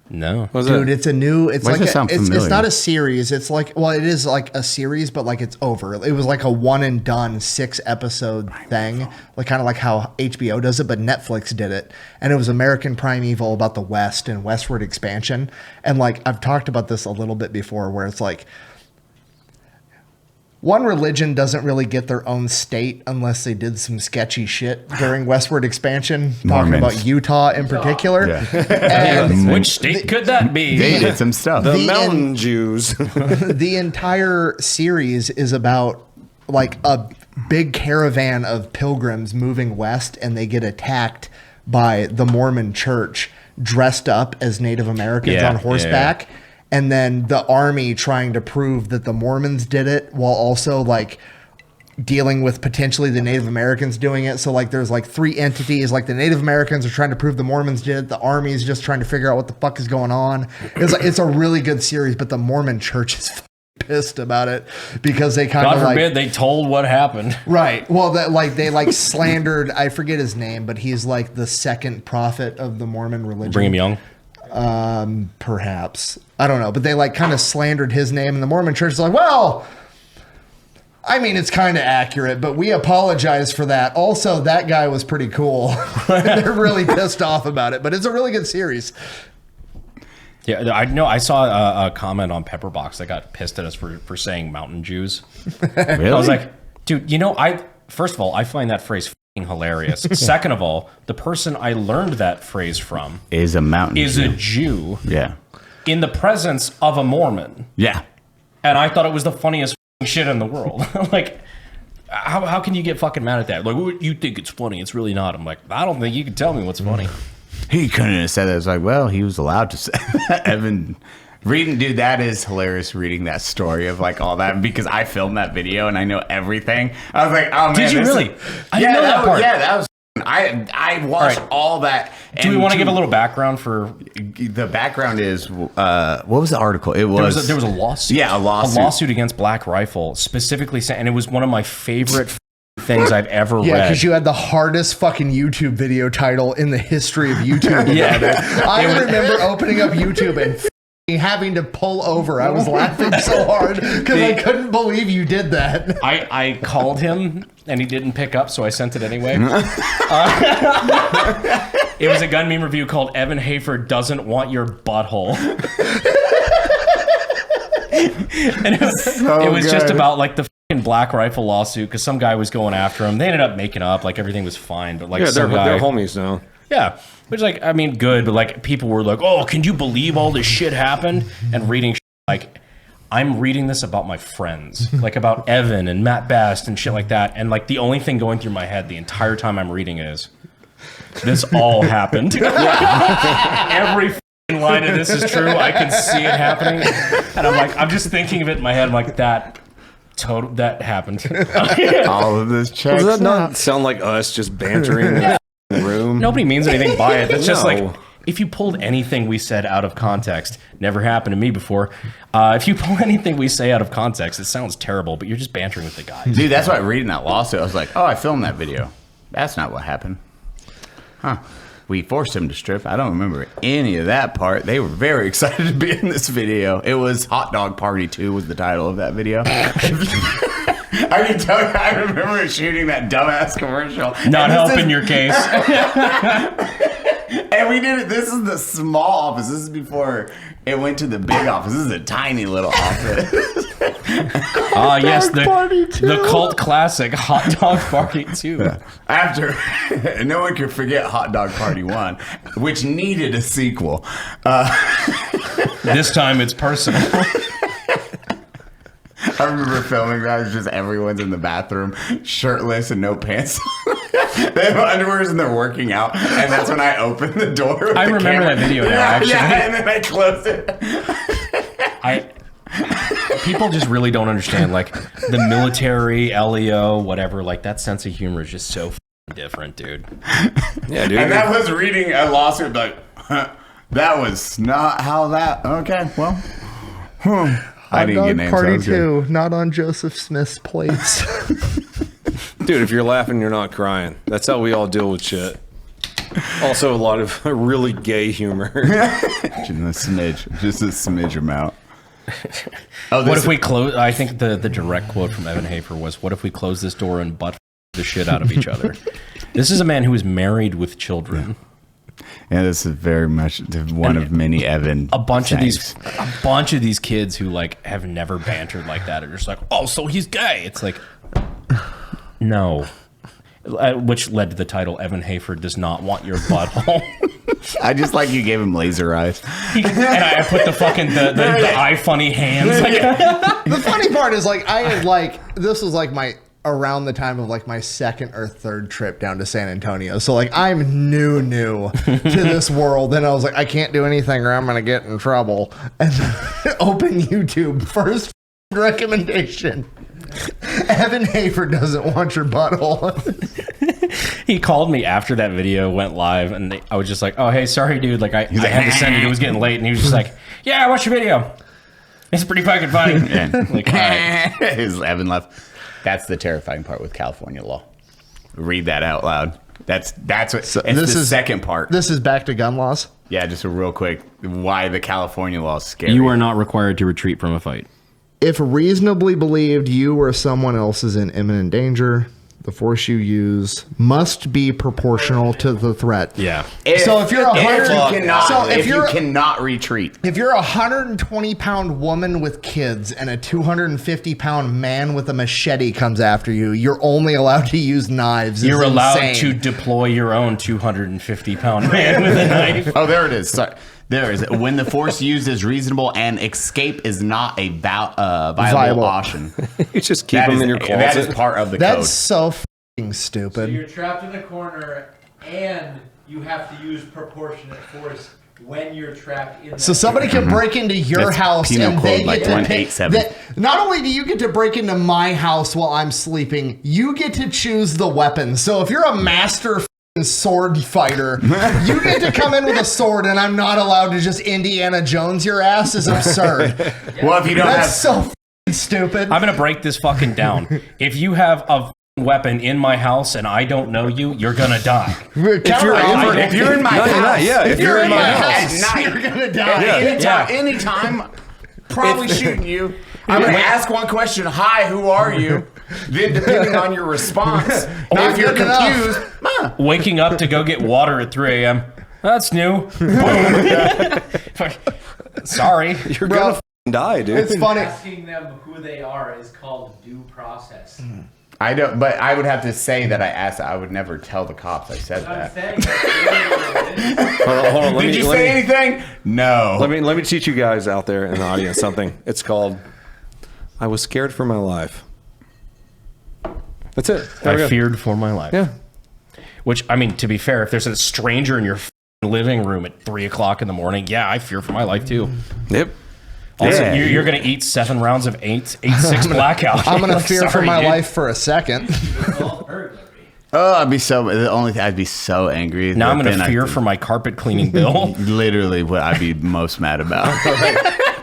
No. Was Dude, it? it's a new. It's Why does like it sound it's familiar? not a series. It's like it is like a series, but like it's over. It was like a one and done 6-episode thing, like kind of like how HBO does it, but Netflix did it, and it was American Primeval about the West and westward expansion. And like I've talked about this a little bit before, where it's like one religion doesn't really get their own state unless they did some sketchy shit during westward expansion. Talking Mormons. about Utah in particular. Yeah. And Which state could that be? They did some stuff. the the Mountain Jews. the entire series is about like a big caravan of pilgrims moving west, and they get attacked by the Mormon church dressed up as Native Americans Yeah, on horseback. And then the army trying to prove that the Mormons did it while also like dealing with potentially the Native Americans doing it. So like there's like three entities, like the Native Americans are trying to prove the Mormons did it. The army is just trying to figure out what the fuck is going on. It's like, it's a really good series, but the Mormon church is pissed about it because they kind God of forbid they told what happened. Right. Well, that like they like slandered. I forget his name, but he's like the second prophet of the Mormon religion. Brigham Young. Perhaps, I don't know, but they like kind of slandered his name, and the Mormon Church is like, well, I mean, it's kind of accurate, but we apologize for that. Also, that guy was pretty cool. They're really pissed off about it, but it's a really good series. Yeah, I know. I saw a comment on Pepperbox that got pissed at us for saying mountain Jews. Really? I was like, dude, you know, first of all, I find that phrase fucking hilarious. Second of all, the person I learned that phrase from is a mountain is Jew. a Jew. Yeah. In the presence of a Mormon. Yeah. And I thought it was the funniest shit in the world. Like, how can you get fucking mad at that? Like, you think it's funny? It's really not. I'm like, I don't think you can tell me what's funny. He couldn't have said that. It's like, well, he was allowed to say that. Evan, dude, that is hilarious reading that story of like all that because I filmed that video and I know everything. I was like, oh man. Did you really? I didn't know that part. Yeah, that was. I watched all that. Do we want to give a little background for? The background is what was the article? It was there was a lawsuit. Yeah, a lawsuit against Black Rifle, specifically saying, and it was one of my favorite things I've ever read. Yeah, because you had the hardest fucking YouTube video title in the history of YouTube. I remember opening up YouTube and having to pull over. I was laughing so hard because I couldn't believe you did that. I called him and he didn't pick up, so I sent it anyway. It was a gun meme review called Evan Hafer Doesn't Want Your Butthole. And it was just about like the fucking Black Rifle lawsuit because some guy was going after him. They ended up making up, like everything was fine, but like they're homies now. Yeah, which like I mean, good, but like people were like, "Oh, can you believe all this shit happened?" And reading like, I'm reading this about my friends, like about Evan and Matt Best and shit like that, and like the only thing going through my head the entire time I'm reading is, this all happened. Every line of this is true. I can see it happening, and I'm like, I'm just thinking of it in my head. I'm like, that happened. all of this checks. Does that not sound like us just bantering in the room? Nobody means anything by it. It's just like, if you pulled anything we said out of context, never happened to me before. If you pull anything we say out of context, it sounds terrible, but you're just bantering with the guys. Dude, that's why reading that lawsuit, I was like, oh, I filmed that video. That's not what happened. Huh. We forced him to strip. I don't remember any of that part. They were very excited to be in this video. It was Hot Dog Party 2 was the title of that video. I can tell you, I remember shooting that dumbass commercial. Not helping your case. And we did it. This is the small office. This is before it went to the big office. This is a tiny little office. Yes, the cult classic Hot Dog Party 2. After, no one could forget Hot Dog Party 1, which needed a sequel. This time it's personal. I remember filming that. It's just everyone's in the bathroom, shirtless and no pants. They have underwears and they're working out. And that's when I opened the door. I remember that video now, actually. Yeah, and then I closed it. People just really don't understand, like, the military, LEO, whatever, like, that sense of humor is just so different, dude. Yeah, dude. And that was reading a lawsuit, like, that was not how that, okay, well. I didn't get names. Party 2, not on Joseph Smith's plates. Dude, if you're laughing, you're not crying. That's how we all deal with shit. Also, a lot of really gay humor. Just a smidge amount. What if we close? I think the direct quote from Evan Hafer was, "What if we close this door and butt the shit out of each other?" This is a man who is married with children. Yeah, this is very much one of many Evan. A bunch of these kids who like have never bantered like that are just like, "Oh, so he's gay." It's like, no. Which led to the title, Evan Hafer Does Not Want Your Butthole. I just like you gave him laser eyes. And I put the fucking the eye funny hands. Like, the funny part is like I had like this was like my around the time of like my second or third trip down to San Antonio. So like I'm new to this world, and I was like, I can't do anything or I'm gonna get in trouble. And open YouTube, first recommendation. Evan Hafer doesn't want your butthole. he called me after that video went live, and I was just like, "Oh, hey, sorry, dude. Like, I had to send it. It was getting late." And he was just like, "Yeah, I watched your video." It's pretty fucking funny. Like, all right. Is Evan left? That's the terrifying part with California law. Read that out loud. That's what. So this is the second part. This is back to gun laws. Yeah, just a real quick. Why the California law is scary. You are not required to retreat from a fight. If reasonably believed you or someone else is in imminent danger, the force you use must be proportional to the threat. Yeah. So if you're you cannot retreat. If you're a 120-pound woman with kids and a 250-pound man with a machete comes after you, you're only allowed to use knives. You're allowed to deploy your own 250-pound man with a knife. Oh, there it is. Sorry. There is. When the force used is reasonable and escape is not a viable option. You just keep them in your closet. That is part of the code. That's so fucking stupid. So you're trapped in a corner, and you have to use proportionate force when you're trapped in. So somebody can break into your That's house penal and code, they like get to pick. 187. Not only do you get to break into my house while I'm sleeping, you get to choose the weapon. So if you're a master sword fighter, you get to come in with a sword, and I'm not allowed to just Indiana Jones your ass. Is absurd. Well, if you don't That's so stupid. I'm gonna break this fucking down. If you have a weapon in my house and I don't know you, you're gonna die. If you're in my house, if you're in my house at night, you're gonna die. Anytime, probably shooting you. I'm gonna ask one question. Hi, who are you? Then, depending on your response, if you're confused, Waking up to go get water at 3 a.m. That's new. Sorry. You're gonna die, dude. It's funny. Asking them who they are is called due process. I don't. But I would have to say that I asked. I would never tell the cops I said I'm that. saying that's Hold on, Did you say anything? No. Let me teach you guys out there in the audience something. It's called I was scared for my life. That's it. I feared for my life. Yeah. Which, I mean, to be fair, if there's a stranger in your living room at 3 o'clock in the morning, yeah, I fear for my life too. Yep. Also, Yeah. you're going to eat 7 rounds of 8-6 blackout. I'm gonna Like, fear for sorry, my dude. life for a second. Oh, I'd be so angry. Now I'm that going to then fear for my carpet cleaning bill. literally what I'd be most mad about.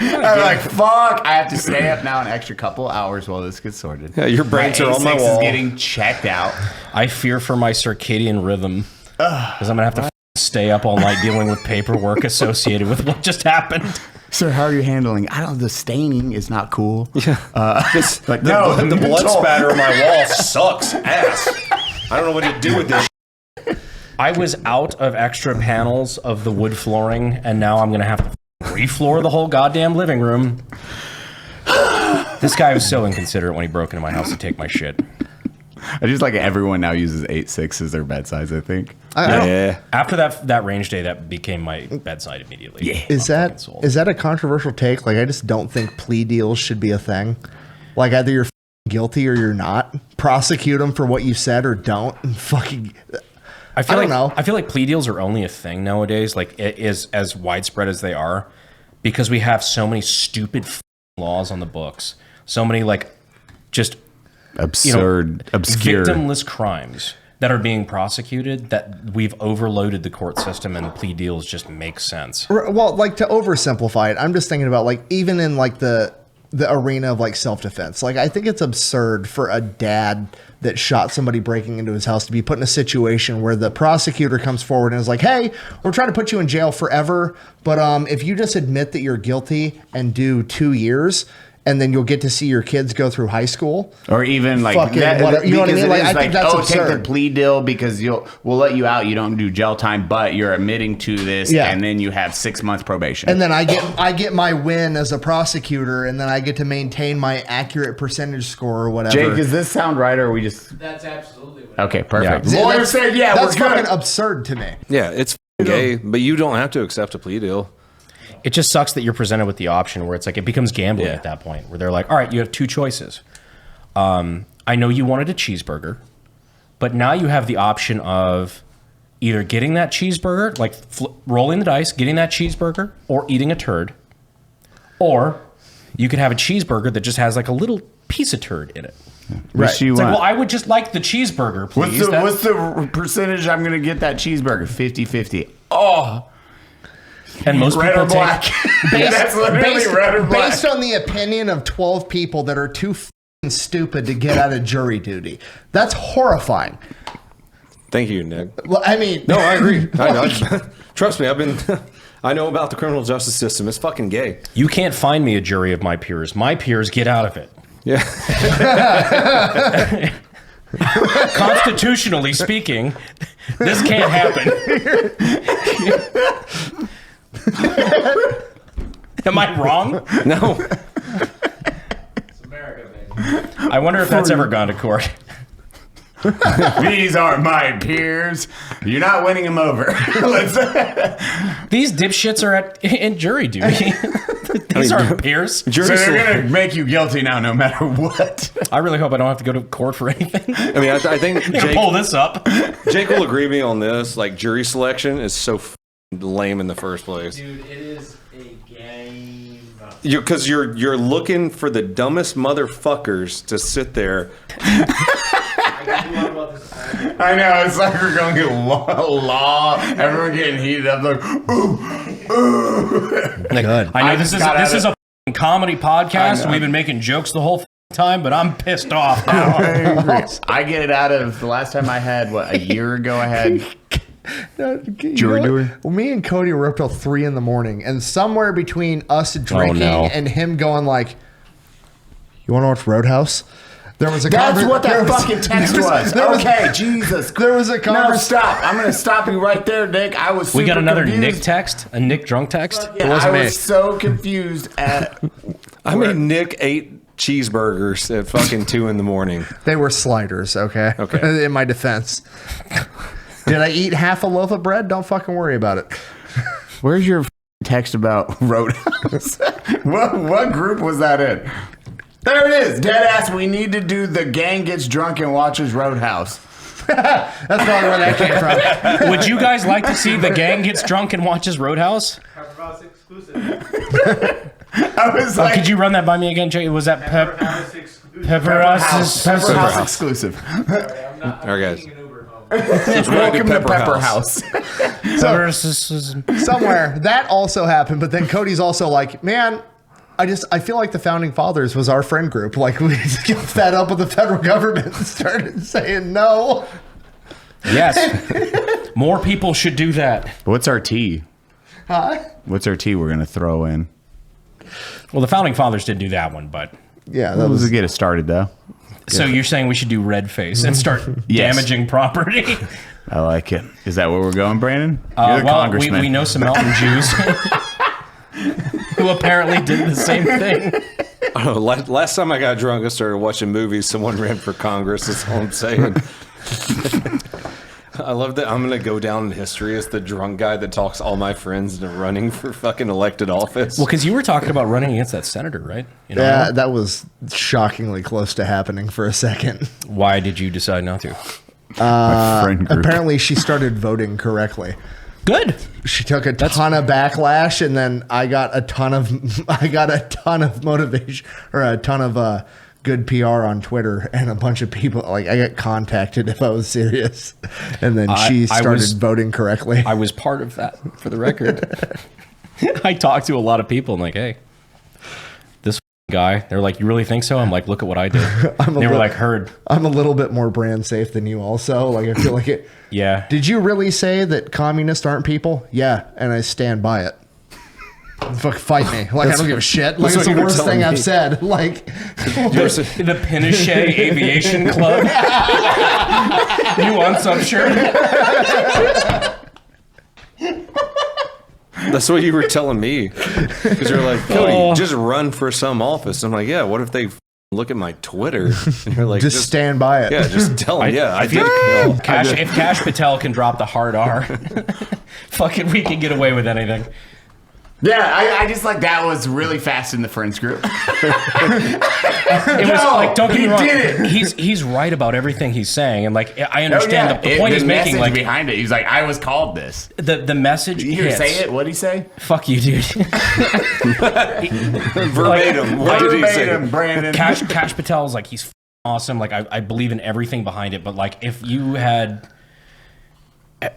I'm like, fuck, I have to stay up now an extra couple hours while this gets sorted. Yeah, your brains are on my A6 wall. is getting checked out. I fear for my circadian rhythm because I'm going to have to stay up all night dealing with paperwork associated with what just happened. Sir, how are you handling? I don't. The staining is not cool. Yeah. Like The blood spatter on my wall sucks ass. I don't know what to do with this. I was out of extra panels of the wood flooring, and now I'm going to have to refloor the whole goddamn living room. This guy was so inconsiderate when he broke into my house to take my shit. I just like everyone now uses 8.6 as their bed size. I think. Yeah. After that range day, that became my bedside immediately. Yeah. Is that a controversial take? Like, I just don't think plea deals should be a thing. Like, either you're guilty or you're not. Prosecute them for what you said or don't. Fucking. I don't know. I feel like plea deals are only a thing nowadays. Like, it is as widespread as they are, because we have so many stupid laws on the books. So many just Absurd, obscure, victimless crimes that are being prosecuted, that we've overloaded the court system, and plea deals just make sense. Well, like, to oversimplify it, I'm just thinking about, like, even in like the arena of like self-defense. Like, I think it's absurd for a dad that shot somebody breaking into his house to be put in a situation where the prosecutor comes forward and is like, hey, we're trying to put you in jail forever, but if you just admit that you're guilty and do 2 years, and then you'll get to see your kids go through high school. or even like Fucking that, whatever. You know what I because mean? it Like, is I think that's take absurd. the plea deal because we'll let you out. You don't do jail time, but you're admitting to this, Yeah. and then you have 6 months probation. And then I get my win as a prosecutor, and then I get to maintain my accurate percentage score or whatever. Jake, does this sound right, or are we just That's absolutely what okay? Perfect. Yeah, Lawyer said, yeah, that's we're fucking good. absurd to me. Yeah, it's gay, but you don't have to accept a plea deal. It just sucks that you're presented with the option where it's like it becomes gambling Yeah. at that point, where they're like, all right, you have 2 choices. I know you wanted a cheeseburger, but now you have the option of either getting that cheeseburger, like rolling the dice, getting that cheeseburger, or eating a turd. Or you could have a cheeseburger that just has like a little piece of turd in it. Which you It's like, want? well, I would just like the cheeseburger, please. What's the percentage I'm going to get that cheeseburger? 50-50. Oh. And most Red people or black. That's literally red or black. Based on the opinion of 12 people that are too f***ing stupid to get out of jury duty. That's horrifying. Thank you, Nick. Well, I mean, No, I agree. Trust me, I know about the criminal justice system. It's fucking gay. You can't find me a jury of my peers. My peers get out of it. Yeah. Constitutionally speaking, this can't happen. Am I wrong? No. It's America, baby. I wonder if that's ever gone to court. These are my peers. You're not winning them over. These dipshits are in jury duty. These aren't peers. So they're going to make you guilty now no matter what. I really hope I don't have to go to court for anything. I mean, I think Pull this up. Jake will agree with me on this. Like, jury selection is so lame in the first place. Dude, it is a game. Because you're looking for the dumbest motherfuckers to sit there. I can do one about this. I know, it's like we're going to get law. Everyone getting heated up like, ooh, ooh. Good. I know this is a f***ing comedy podcast. We've been making jokes the whole time, but I'm pissed off now. I get it out of the last time I had, a year ago I had jury duty. Well, me and Cody were up till 3 a.m, and somewhere between us drinking and him going like, "You want to watch Roadhouse?" There was a That's what that fucking text was. Okay, Jesus. There was a No, conversation. stop. I'm going to stop you right there, Nick. I was super We got another confused. Nick text? A Nick drunk text? Yeah, I was so confused at... I mean, Nick ate cheeseburgers at fucking 2 a.m. They were sliders, okay? Okay. In my defense. Did I eat half a loaf of bread? Don't fucking worry about it. Where's your text about Roadhouse? What group was that in? There it is. Deadass, we need to do the gang gets drunk and watches Roadhouse. That's probably where that came from. Would you guys like to see the gang gets drunk and watches Roadhouse? Pepperhouse exclusive. I was like... Could you run that by me again, Jay? Was that Pepperhouse exclusive. Pepperhouse exclusive. Sorry, I'm not. All right, guys. Taking an Uber home. Welcome to Pepper House. Somewhere. That also happened, but then Cody's also like, man, I feel like the Founding Fathers was our friend group. Like, we just got fed up with the federal government and started saying no. Yes. More people should do that. What's our tea? Huh? What's our tea we're going to throw in? Well, the Founding Fathers did do that one, but... Yeah, that Let's was... get it started, though. So you're saying we should do red face and start damaging property? I like it. Is that where we're going, Brandon? You're the Well, congressman. we know some mountain Jews who apparently did the same thing. I don't know, last time I got drunk, I started watching movies. Someone ran for Congress. That's all I'm saying. I love that. I'm going to go down in history as the drunk guy that talks all my friends into running for fucking elected office. Well, because you were talking about running against that senator, right? You know, Yeah, that was shockingly close to happening for a second. why did you decide not to? My friend group. Apparently, she started voting correctly. Good. She took a ton of backlash, and then I got a ton of motivation, or a ton of good PR on Twitter, and a bunch of people, like, I got contacted if I was serious, and then she started voting correctly. I was part of that, for the record. I talked to a lot of people and like, hey, this guy, they're like, you really think so? I'm like, look at what I did. They were like, heard. I'm a little bit more brand safe than you also. Like, I feel like it. Yeah. Did you really say that communists aren't people? Yeah, and I stand by it. Fuck, fight me. Like, I don't give a shit. Like, it's the worst thing I've said. Like, The Pinochet Aviation Club. New Unsub shirt. That's what you were telling me. Because you're like, Cody, just run for some office. I'm like, yeah, what if they look at my Twitter? And you're like, just stand by it. Yeah, just tell them. I did. If Cash Patel can drop the hard R, fuck it, we can get away with anything. Yeah, I just like that was really fast in the friends group. It was like, don't get me wrong. Did it. He's right about everything he's saying, and like I understand the point he's making. Like behind it, he's like, I was called this. The message. You hear say it? What'd he say? Fuck you, dude. Verbatim. What did he say? Brandon. Cash Patel is like, he's awesome. Like I believe in everything behind it, but like if you had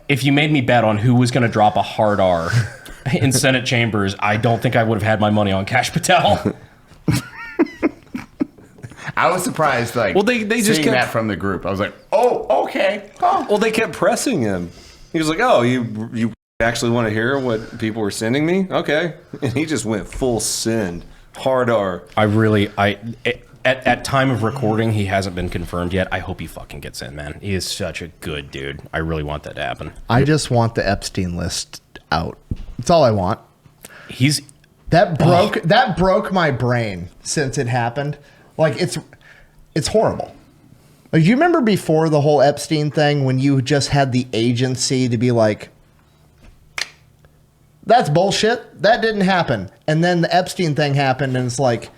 if you made me bet on who was going to drop a hard R in Senate chambers, I don't think I would have had my money on Kash Patel. I was surprised, like, they just seeing kept that from the group. I was like, oh, okay. Oh. Well, they kept pressing him. He was like, "Oh, you actually want to hear what people were sending me? Okay." And he just went full send, hard R. At time of recording, he hasn't been confirmed yet. I hope he fucking gets in, man. He is such a good dude. I really want that to happen. I just want the Epstein list out. That's all I want. That broke my brain since it happened. Like it's horrible. Like, you remember before the whole Epstein thing when you just had the agency to be like, that's bullshit. That didn't happen. And then the Epstein thing happened and it's like,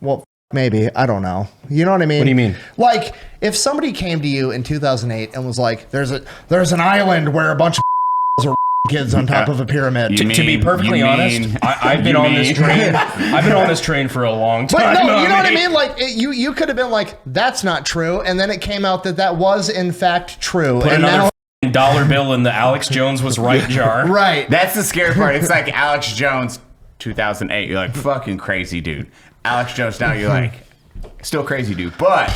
well, maybe. I don't know. You know what I mean? What do you mean? Like, if somebody came to you in 2008 and was like, there's an island where a bunch of are kids on top of a pyramid. To be perfectly honest, I've been on this train. I've been on this train for a long time. But no, you know what I mean? Like, you could have been like, that's not true. And then it came out that was, in fact, true. Put and another dollar bill in the Alex Jones was right jar. Right. That's the scary part. It's like Alex Jones, 2008. You're like, fucking crazy, dude. Alex Jones, now you're like, still crazy, dude. But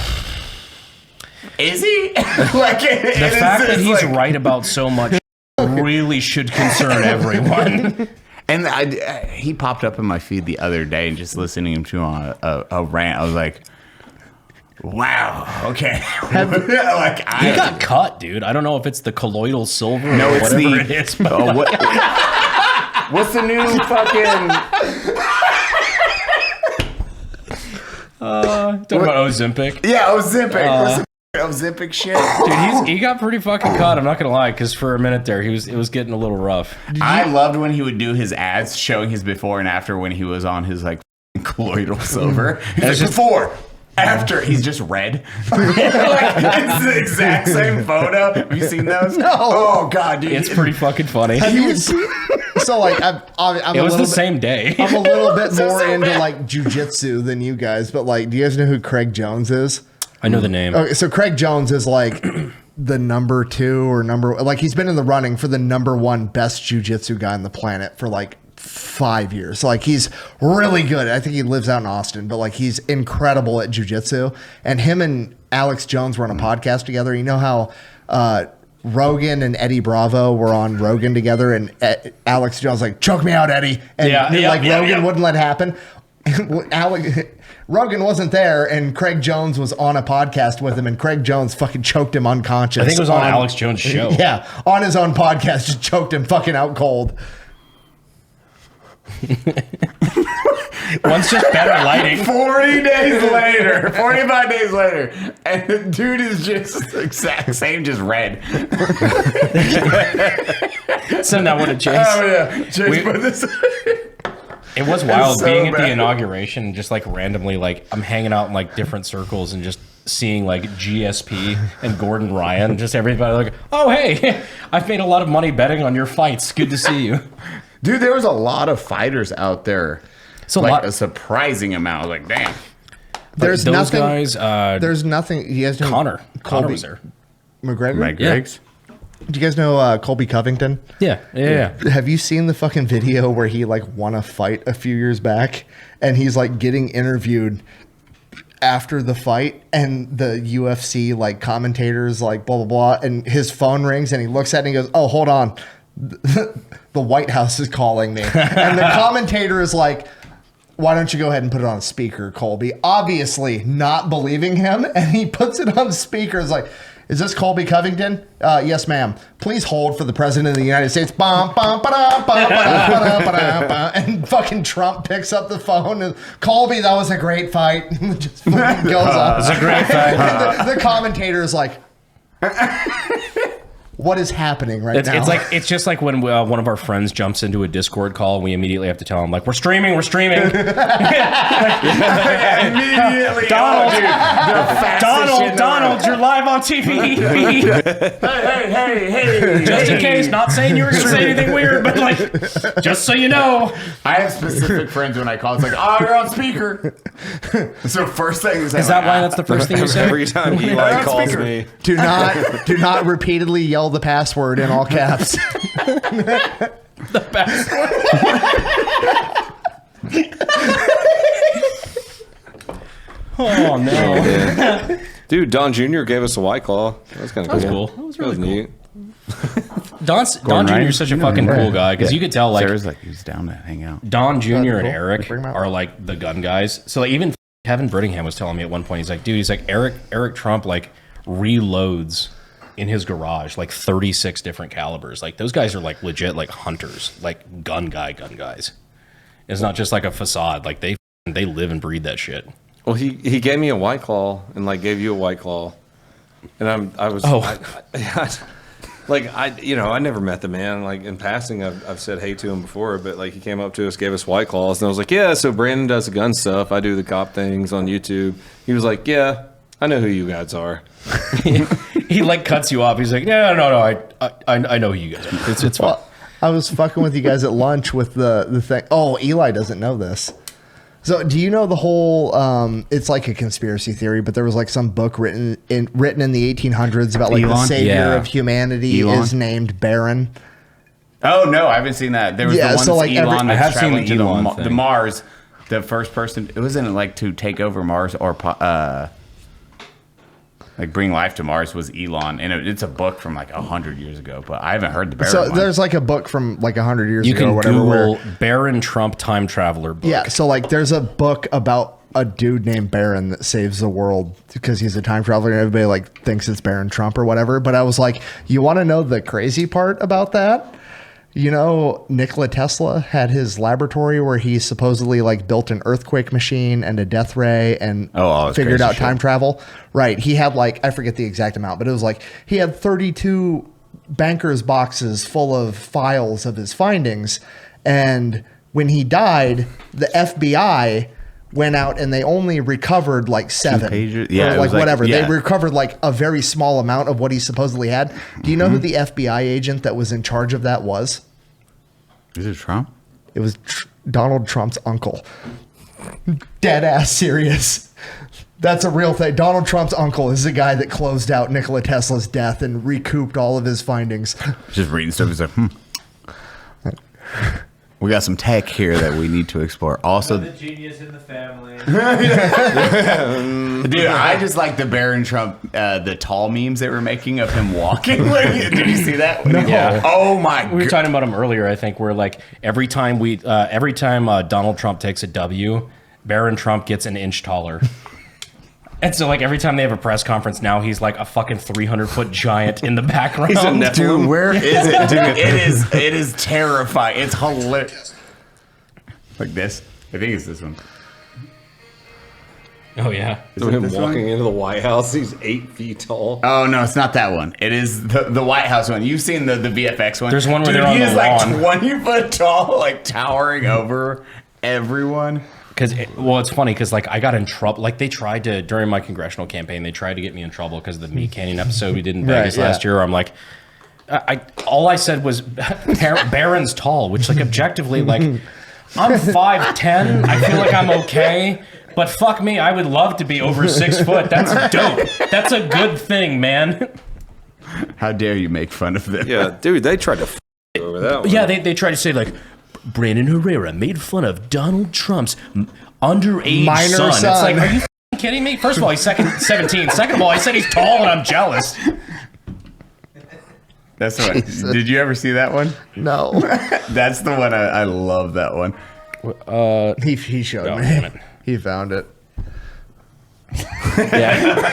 is he? Like, the fact that he's like, right about so much really should concern everyone. And he popped up in my feed the other day, and just listening to him on a rant, I was like, wow, okay. Like, he got cut, dude. I don't know if it's the colloidal silver or it's whatever it is. But what's the new fucking... talking about Ozempic. Yeah, Ozempic. Ozempic shit. Dude, he got pretty fucking caught. I'm not gonna lie, because for a minute there, it was getting a little rough. I loved when he would do his ads showing his before and after when he was on his like colloidal silver. He's like, just before, after, he's just red. Like, it's the exact same photo. Have you seen those? No. Oh god, dude, It's pretty fucking funny. Have you seen? So like, I'm It was the same day. I'm a little bit more into like jujitsu than you guys, but like, do you guys know who Craig Jones is? I know the name. Okay, so Craig Jones is like the number 2 or like he's been in the running for the number 1 best jiu-jitsu guy on the planet for like 5 years. Like, he's really good. I think he lives out in Austin, but like, he's incredible at jiu-jitsu. And him and Alex Jones were on a podcast together. You know how Rogan and Eddie Bravo were on Rogan together, and Alex Jones like, choke me out, Eddie. And Rogan wouldn't let it happen. Rogan wasn't there, and Craig Jones was on a podcast with him, and Craig Jones fucking choked him unconscious. I think it was on Alex Jones' show. Yeah, on his own podcast, just choked him fucking out cold. One's just better lighting. 40 days later, 45 days later, and the dude is just exact same, just red. Send that one to Chase. Oh yeah, Chase put this. It was wild so being at bad. the inauguration, just like randomly, like I'm hanging out in like different circles and just seeing like GSP and Gordon Ryan, just everybody like, oh hey, I've made a lot of money betting on your fights. Good to see you. Dude, there was a lot of fighters out there. It's a like lot. A surprising amount. Like, damn. There's those nothing. guys. There's nothing. You guys know Connor Colby was there. McGregor. Mike Griggs. Do you guys know Colby Covington? Yeah. Have you seen the fucking video where he like won a fight a few years back, and he's like getting interviewed after the fight, and the UFC like commentators like blah blah blah, and his phone rings, and he looks at it and he goes, "Oh, hold on, the White House is calling me," and the commentator is like, why don't you go ahead and put it on speaker, Colby? Obviously not believing him, and he puts it on speaker. It's like, is this Colby Covington? Yes, ma'am. Please hold for the President of the United States. Bum, bum, ba-da, ba-da, ba-da, ba-da. And fucking Trump picks up the phone and, Colby, that was a great fight. Just fucking goes off. It was a great fight. And the commentator is like, what is happening right now? It's just like when one of our friends jumps into a Discord call, and we immediately have to tell him like, we're streaming. Immediately. Donald, you're live on TV. Hey. Just in case, not saying you were going to say anything weird, but like, just so you know. I have specific friends when I call, it's like, oh, you're on speaker. So first thing is that why that's the first thing you say? Every time Eli calls me. Do not repeatedly yell the password in all caps. The password. Oh no. Yeah. Dude, Don Jr. gave us a White Claw. That was kind of cool. That was really cool. neat. Don Jr. is such a fucking cool guy because you could tell like Sarah's like he was down to hang out. Don Jr. and cool. Eric Bring 'em out. are like the gun guys. So like even Kevin Brittingham was telling me at one point, he's like, dude, he's like Eric Trump like reloads in his garage like 36 different calibers. Like those guys are like legit like hunters, like gun guys. It's not just like a facade. Like they live and breathe that shit. Well, he gave me a White Claw and like gave you a White Claw, and I never met the man. Like in passing, I've said hey to him before, but like he came up to us, gave us White Claws, and I was like, yeah. So Brandon does the gun stuff. I do the cop things on YouTube. He was like, yeah, I know who you guys are. He like cuts you off. He's like, no, I know who you guys are. It's fine. Well, I was fucking with you guys at lunch with the thing. Oh, Eli doesn't know this. So do you know the whole, it's like a conspiracy theory, but there was like some book written in the 1800s about like the Elon? savior Yeah. of humanity Elon? is named Baron. Oh no, I haven't seen that. There was Yeah, the one so, like, Elon I that's have seen traveling the to Elon the thing. Mars. The first person, it wasn't like to take over Mars or like bring life to Mars was Elon, and it's a book from like 100 years ago. But I haven't heard the Baron So one. there's like a book from like 100 years You ago or can whatever. Google Where, Baron Trump time traveler book. yeah, so like there's a book about a dude named Baron that saves the world because he's a time traveler and everybody like thinks it's Baron Trump or whatever. But I was like, you want to know the crazy part about that? You know, Nikola Tesla had his laboratory where he supposedly like built an earthquake machine and a death ray and all this figured crazy out shit. time travel. Right. He had like, I forget the exact amount, but it was like he had 32 banker's boxes full of files of his findings. And when he died, the FBI went out and they only recovered like 7 pages? Yeah, or it like was like- whatever. yeah. They recovered like a very small amount of what he supposedly had. Do you know who the FBI agent that was in charge of that was? Is it Trump? It was Donald Trump's uncle. Dead ass serious. That's a real thing. Donald Trump's uncle is the guy that closed out Nikola Tesla's death and recouped all of his findings. Just reading stuff. He's like, we got some tech here that we need to explore. Also, The genius in the family. dude, I just like the Baron Trump, the tall memes they were making of him walking. Like, did you see that? No. Yeah. Oh my god. We were talking about him earlier, I think, where like every time Donald Trump takes a W, Baron Trump gets an inch taller. And so like every time they have a press conference now, he's like a fucking 300-foot giant in the background. Dude, where is it? Dude, it is terrifying. It's hilarious. Like this. I think it's this one. Oh yeah. So him this walking one? into the White House, he's 8 feet tall. Oh no, it's not that one. It is the White House one. You've seen the VFX one. There's one where Dude, they're on he the is lawn. like 20 foot tall, like towering over everyone. Because it's funny because like I got in trouble. Like they tried to during my congressional campaign, they tried to get me in trouble because of the Meat Canyon episode we did in Vegas yeah. last year. Where I'm like, all I said was Baron's tall, which like objectively like I'm 5'10". I feel like I'm okay. But fuck me, I would love to be over 6 foot. That's dope. That's a good thing, man. How dare you make fun of them? Yeah, dude, they tried to you over that one. Yeah, they tried to say like Brandon Herrera made fun of Donald Trump's underage Minor son. son. It's like, are you f***ing kidding me? First of all, he's 17. Second of all, I said he's tall and I'm jealous. That's the one. Did you ever see that one? No. That's the one. I love that one. He showed Oh, me. damn it. He found it. Yeah,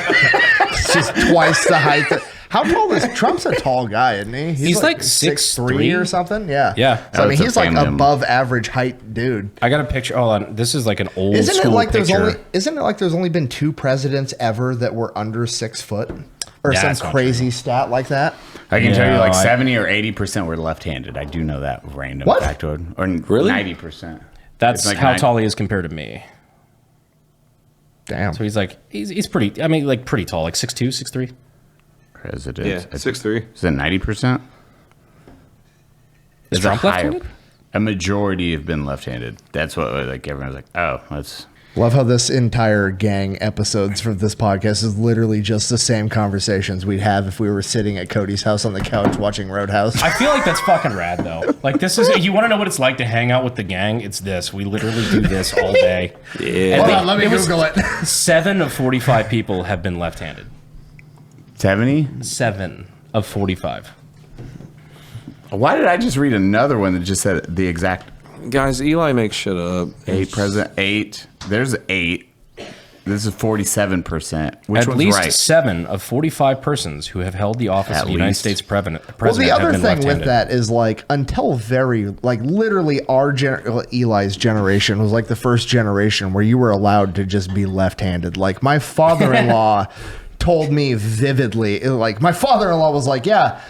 It's just twice the height. How tall is Trump's a tall guy, isn't he? He's like 6'3" or something. Yeah. Yeah. So, I Oh, mean, it's a he's like family. above average height dude. I got a picture. Hold on, this is like an old Isn't it school like picture. isn't it like there's only been 2 presidents ever that were under 6 foot? Or That's some not crazy stat like that? I can tell you No, like I- 70 or 80% were left-handed. I do know that random What? factoid. Or Really? 90%. That's It's like how 90 tall he is compared to me. Damn. So he's like he's pretty. I mean, like pretty tall, like 6'2", 6'3". President. Yeah, 6'3". Is it 90%? Is Trump higher- left-handed? A majority have been left-handed. That's what like everyone was like, oh, that's Love how this entire gang episodes from this podcast is literally just the same conversations we'd have if we were sitting at Cody's house on the couch watching Roadhouse. I feel like that's fucking rad, though. Like, this is, you want to know what it's like to hang out with the gang? It's this. We literally do this all day. Yeah. Hold on, let me Google it. 7 of 45 people have been left-handed. 70? 7 of 45. Why did I just read another one that just said the exact Guys, Eli makes shit up. 8? There's 8. This is 47%. Which At one's least right? 7 of 45 persons who have held the office At of the United least. States president Well, the have other been thing left-handed. with that is like until very like literally Eli's generation was like the first generation where you were allowed to just be left-handed. Like my father-in-law told me vividly, like my father-in-law was like, yeah,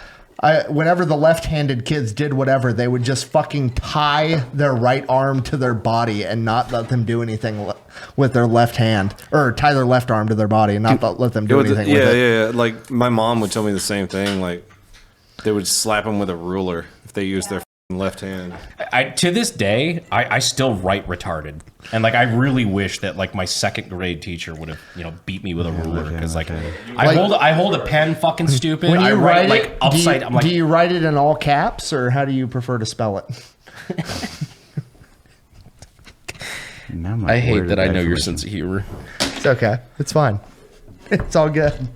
whenever the left-handed kids did whatever, they would just fucking tie their right arm to their body and not let them do anything with their left hand, or tie their left arm to their body and not let them do anything with it. Yeah. Like my mom would tell me the same thing. Like they would slap them with a ruler if they used their left hand. To this day, I still write retarded, and like I really wish that like my 2nd grade teacher would have beat me with a ruler, because like I hold a pen fucking stupid. When you I write like it, upside. I'm like, do you write it in all caps, or how do you prefer to spell it? Now my I hate word that I know your information. sense of humor. It's okay. It's fine. It's all good.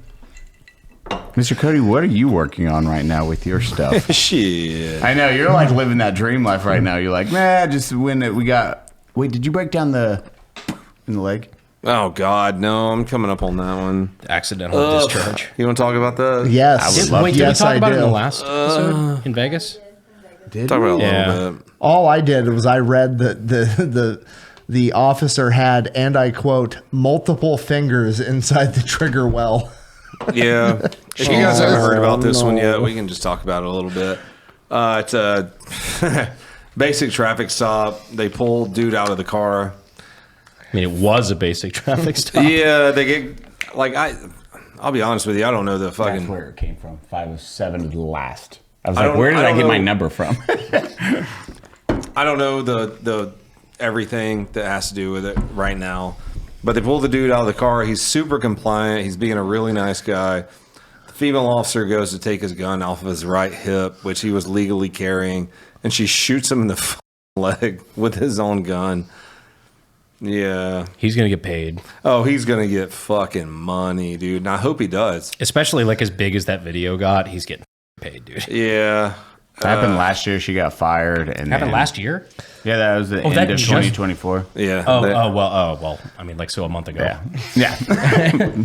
Mr. Cody, what are you working on right now with your stuff? Shit. I know you're like living that dream life right now. You're like, nah, just when we got. Wait, did you break down in the leg? Oh God, no! I'm coming up on that one. Accidental discharge. You want to talk about that? Yes. would love Wait, to. did we Yes, talk I about it in do. the last episode in Vegas? Did Talk about it a Yeah. little bit. All I did was I read that the officer had, and I quote, multiple fingers inside the trigger well. Yeah. If you guys haven't heard about this one yet, we can just talk about it a little bit. It's a basic traffic stop. They pull dude out of the car. I mean, it was a basic traffic stop. Yeah, they get like I'll be honest with you. I don't know the That's fucking. where it came from. 507 to the last. I was I like, don't- where did I I don't get my know. number from? I don't know the everything that has to do with it right now. But they pull the dude out of the car. He's super compliant. He's being a really nice guy. The female officer goes to take his gun off of his right hip, which he was legally carrying, and she shoots him in the leg with his own gun. Yeah. He's gonna get paid, Oh, he's gonna get fucking money, dude. And I hope he does. especially like as big as that video got. He's getting paid, dude. Yeah. Happened last year. She got fired. And Happened then- last year. Yeah, that was the end that of just- 2024. Yeah. Oh, They- well. I mean, like so a month ago. Yeah. Yeah.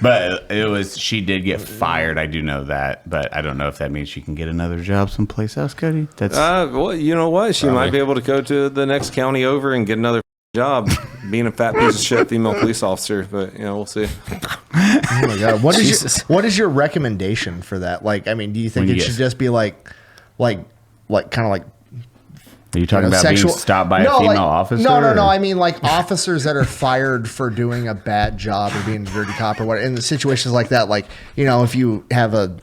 But it was, she did get fired. I do know that. But I don't know if that means she can get another job someplace else, Cody. That's well, you know what? She might be able to go to the next county over and get another job being a fat piece of shit female police officer. But, we'll see. Oh my God. What Jesus. what is your recommendation for that? Like, I mean, do you think When it you should get- just be like kind of like Are you talking about being stopped by a female officer? No. or- I mean, like officers that are fired for doing a bad job or being a dirty cop or what. In the situations like that, like if you have a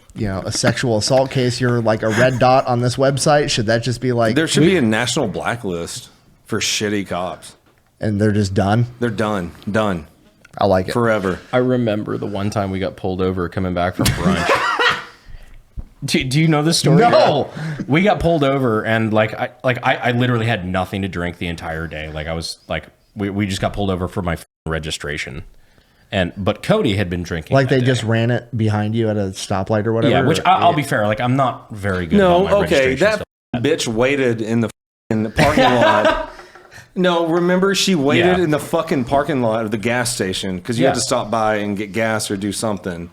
sexual assault case, you're like a red dot on this website. Should that just be like There should be a national blacklist for shitty cops. and they're just done? They're done. Done. I like it. Forever. I remember the one time we got pulled over coming back from brunch. Do you know this story? No. We got pulled over and I literally had nothing to drink the entire day. Like I was like we just got pulled over for my registration. But Cody had been drinking. Like that they day. just ran it behind you at a stoplight or whatever. Yeah, which or- I'll be fair, like I'm not very good about my No, okay. registration That stuff. bitch waited in the parking lot. No, remember she waited Yeah. in the fucking parking lot of the gas station because you had Yeah. to stop by and get gas or do something.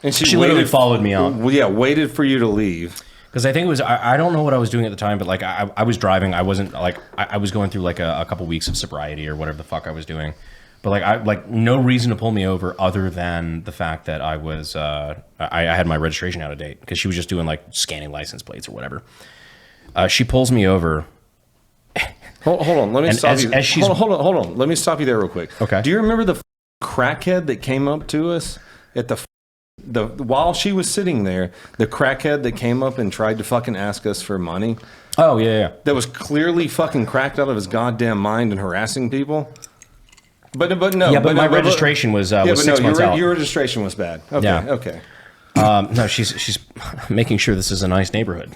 And She literally followed me out. Well, yeah, waited for you to leave. Because I think it was, I don't know what I was doing at the time, but like I was driving. I wasn't like, I was going through like a couple weeks of sobriety or whatever the fuck I was doing. But like no reason to pull me over other than the fact that I was, I had my registration out of date because she was just doing like scanning license plates or whatever. She pulls me over. Hold on, let me And stop as- you. as she's- Hold on. Let me stop you there real quick. Okay. Do you remember the crackhead that came up to us at the while she was sitting there? The crackhead that came up and tried to fucking ask us for money. Oh yeah. That was clearly fucking cracked out of his goddamn mind and harassing people. But Yeah, but my registration was 6 months out. Your registration was bad. Okay, Yeah. okay. No, she's making sure this is a nice neighborhood.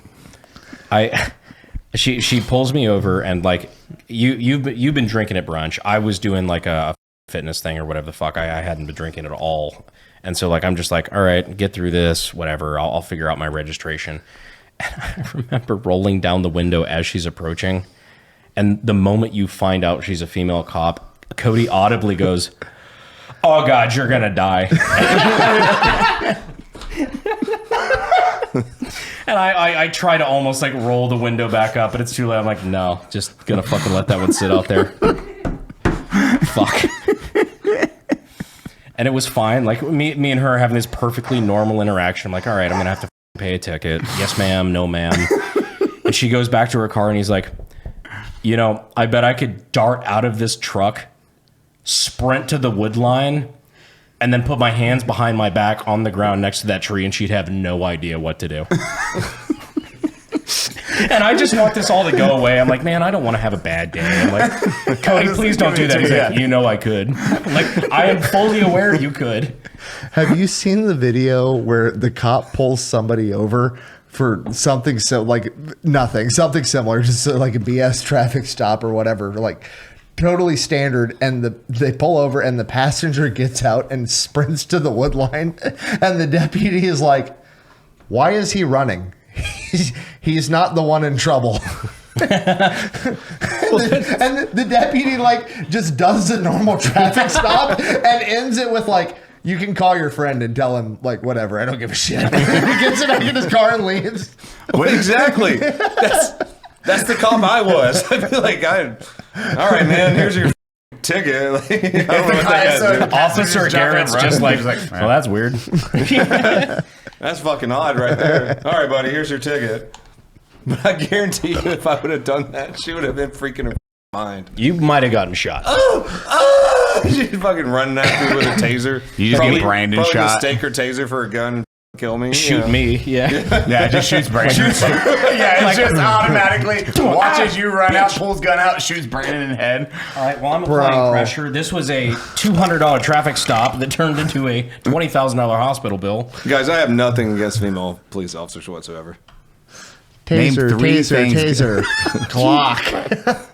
She pulls me over and like you've been drinking at brunch. I was doing like a fitness thing or whatever the fuck. I hadn't been drinking at all, and so like I'm just like, all right, get through this, whatever. I'll figure out my registration. And I remember rolling down the window as she's approaching, and the moment you find out she's a female cop, Cody audibly goes, "Oh God, you're gonna die." And I try to almost like roll the window back up, but it's too late. I'm like, no, just gonna fucking let that one sit out there. Fuck. And it was fine. Like me and her having this perfectly normal interaction. I'm like, all right, I'm gonna have to pay a ticket. Yes, ma'am. No, ma'am. And she goes back to her car and he's like, you know, I bet I could dart out of this truck, sprint to the wood line, and then put my hands behind my back on the ground next to that tree, and she'd have no idea what to do. And I just want this all to go away. I'm like, man, I don't want to have a bad day. I'm like, Cody, please don't do that. He's like, you know I could. Like, I am fully aware you could. Have you seen the video where the cop pulls somebody over for something something similar, just like a BS traffic stop or whatever, like totally standard, and they pull over and the passenger gets out and sprints to the wood line, and the deputy is like, why is he running? He's not the one in trouble. And the deputy like just does the normal traffic stop and ends it with like, you can call your friend and tell him like whatever, I don't give a shit. He gets back in his car and leaves. Well, exactly. That's the cop I was. I'd be like, all right, man, here's your ticket. Like, I don't know what that guy's Officer Garrett's just like, well, that's weird. That's fucking odd right there. All right, buddy, here's your ticket. But I guarantee you, if I would have done that, she would have been freaking her mind. You might have gotten shot. She's fucking running after me with a taser. You just get Brandon shot. Mistake her taser for a gun and kill me. Shoot me, yeah. Yeah, it just shoots Brandon. Yeah, it just automatically watches you run out, pulls gun out, shoots Brandon in the head. All right, well, I'm applying pressure. This was a $200 traffic stop that turned into a $20,000 hospital bill. Guys, I have nothing against female police officers whatsoever. Taser, Name 3 taser, things. taser. Glock.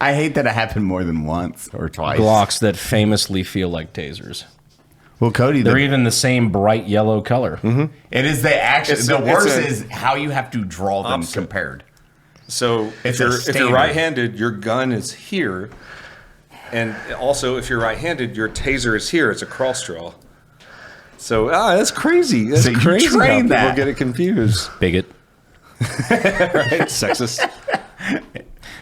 I hate that it happened more than once or twice. Glocks that famously feel like tasers. Well, Cody, They're even the same bright yellow color. Mm-hmm. It is the action. The worst a- is how you have to draw them compared. So if you're right-handed, your gun is here, and also if you're right-handed, your taser is here. It's a cross draw. So that's crazy. That's So you crazy. How train people that. get it confused. Bigot. Right? Sexist.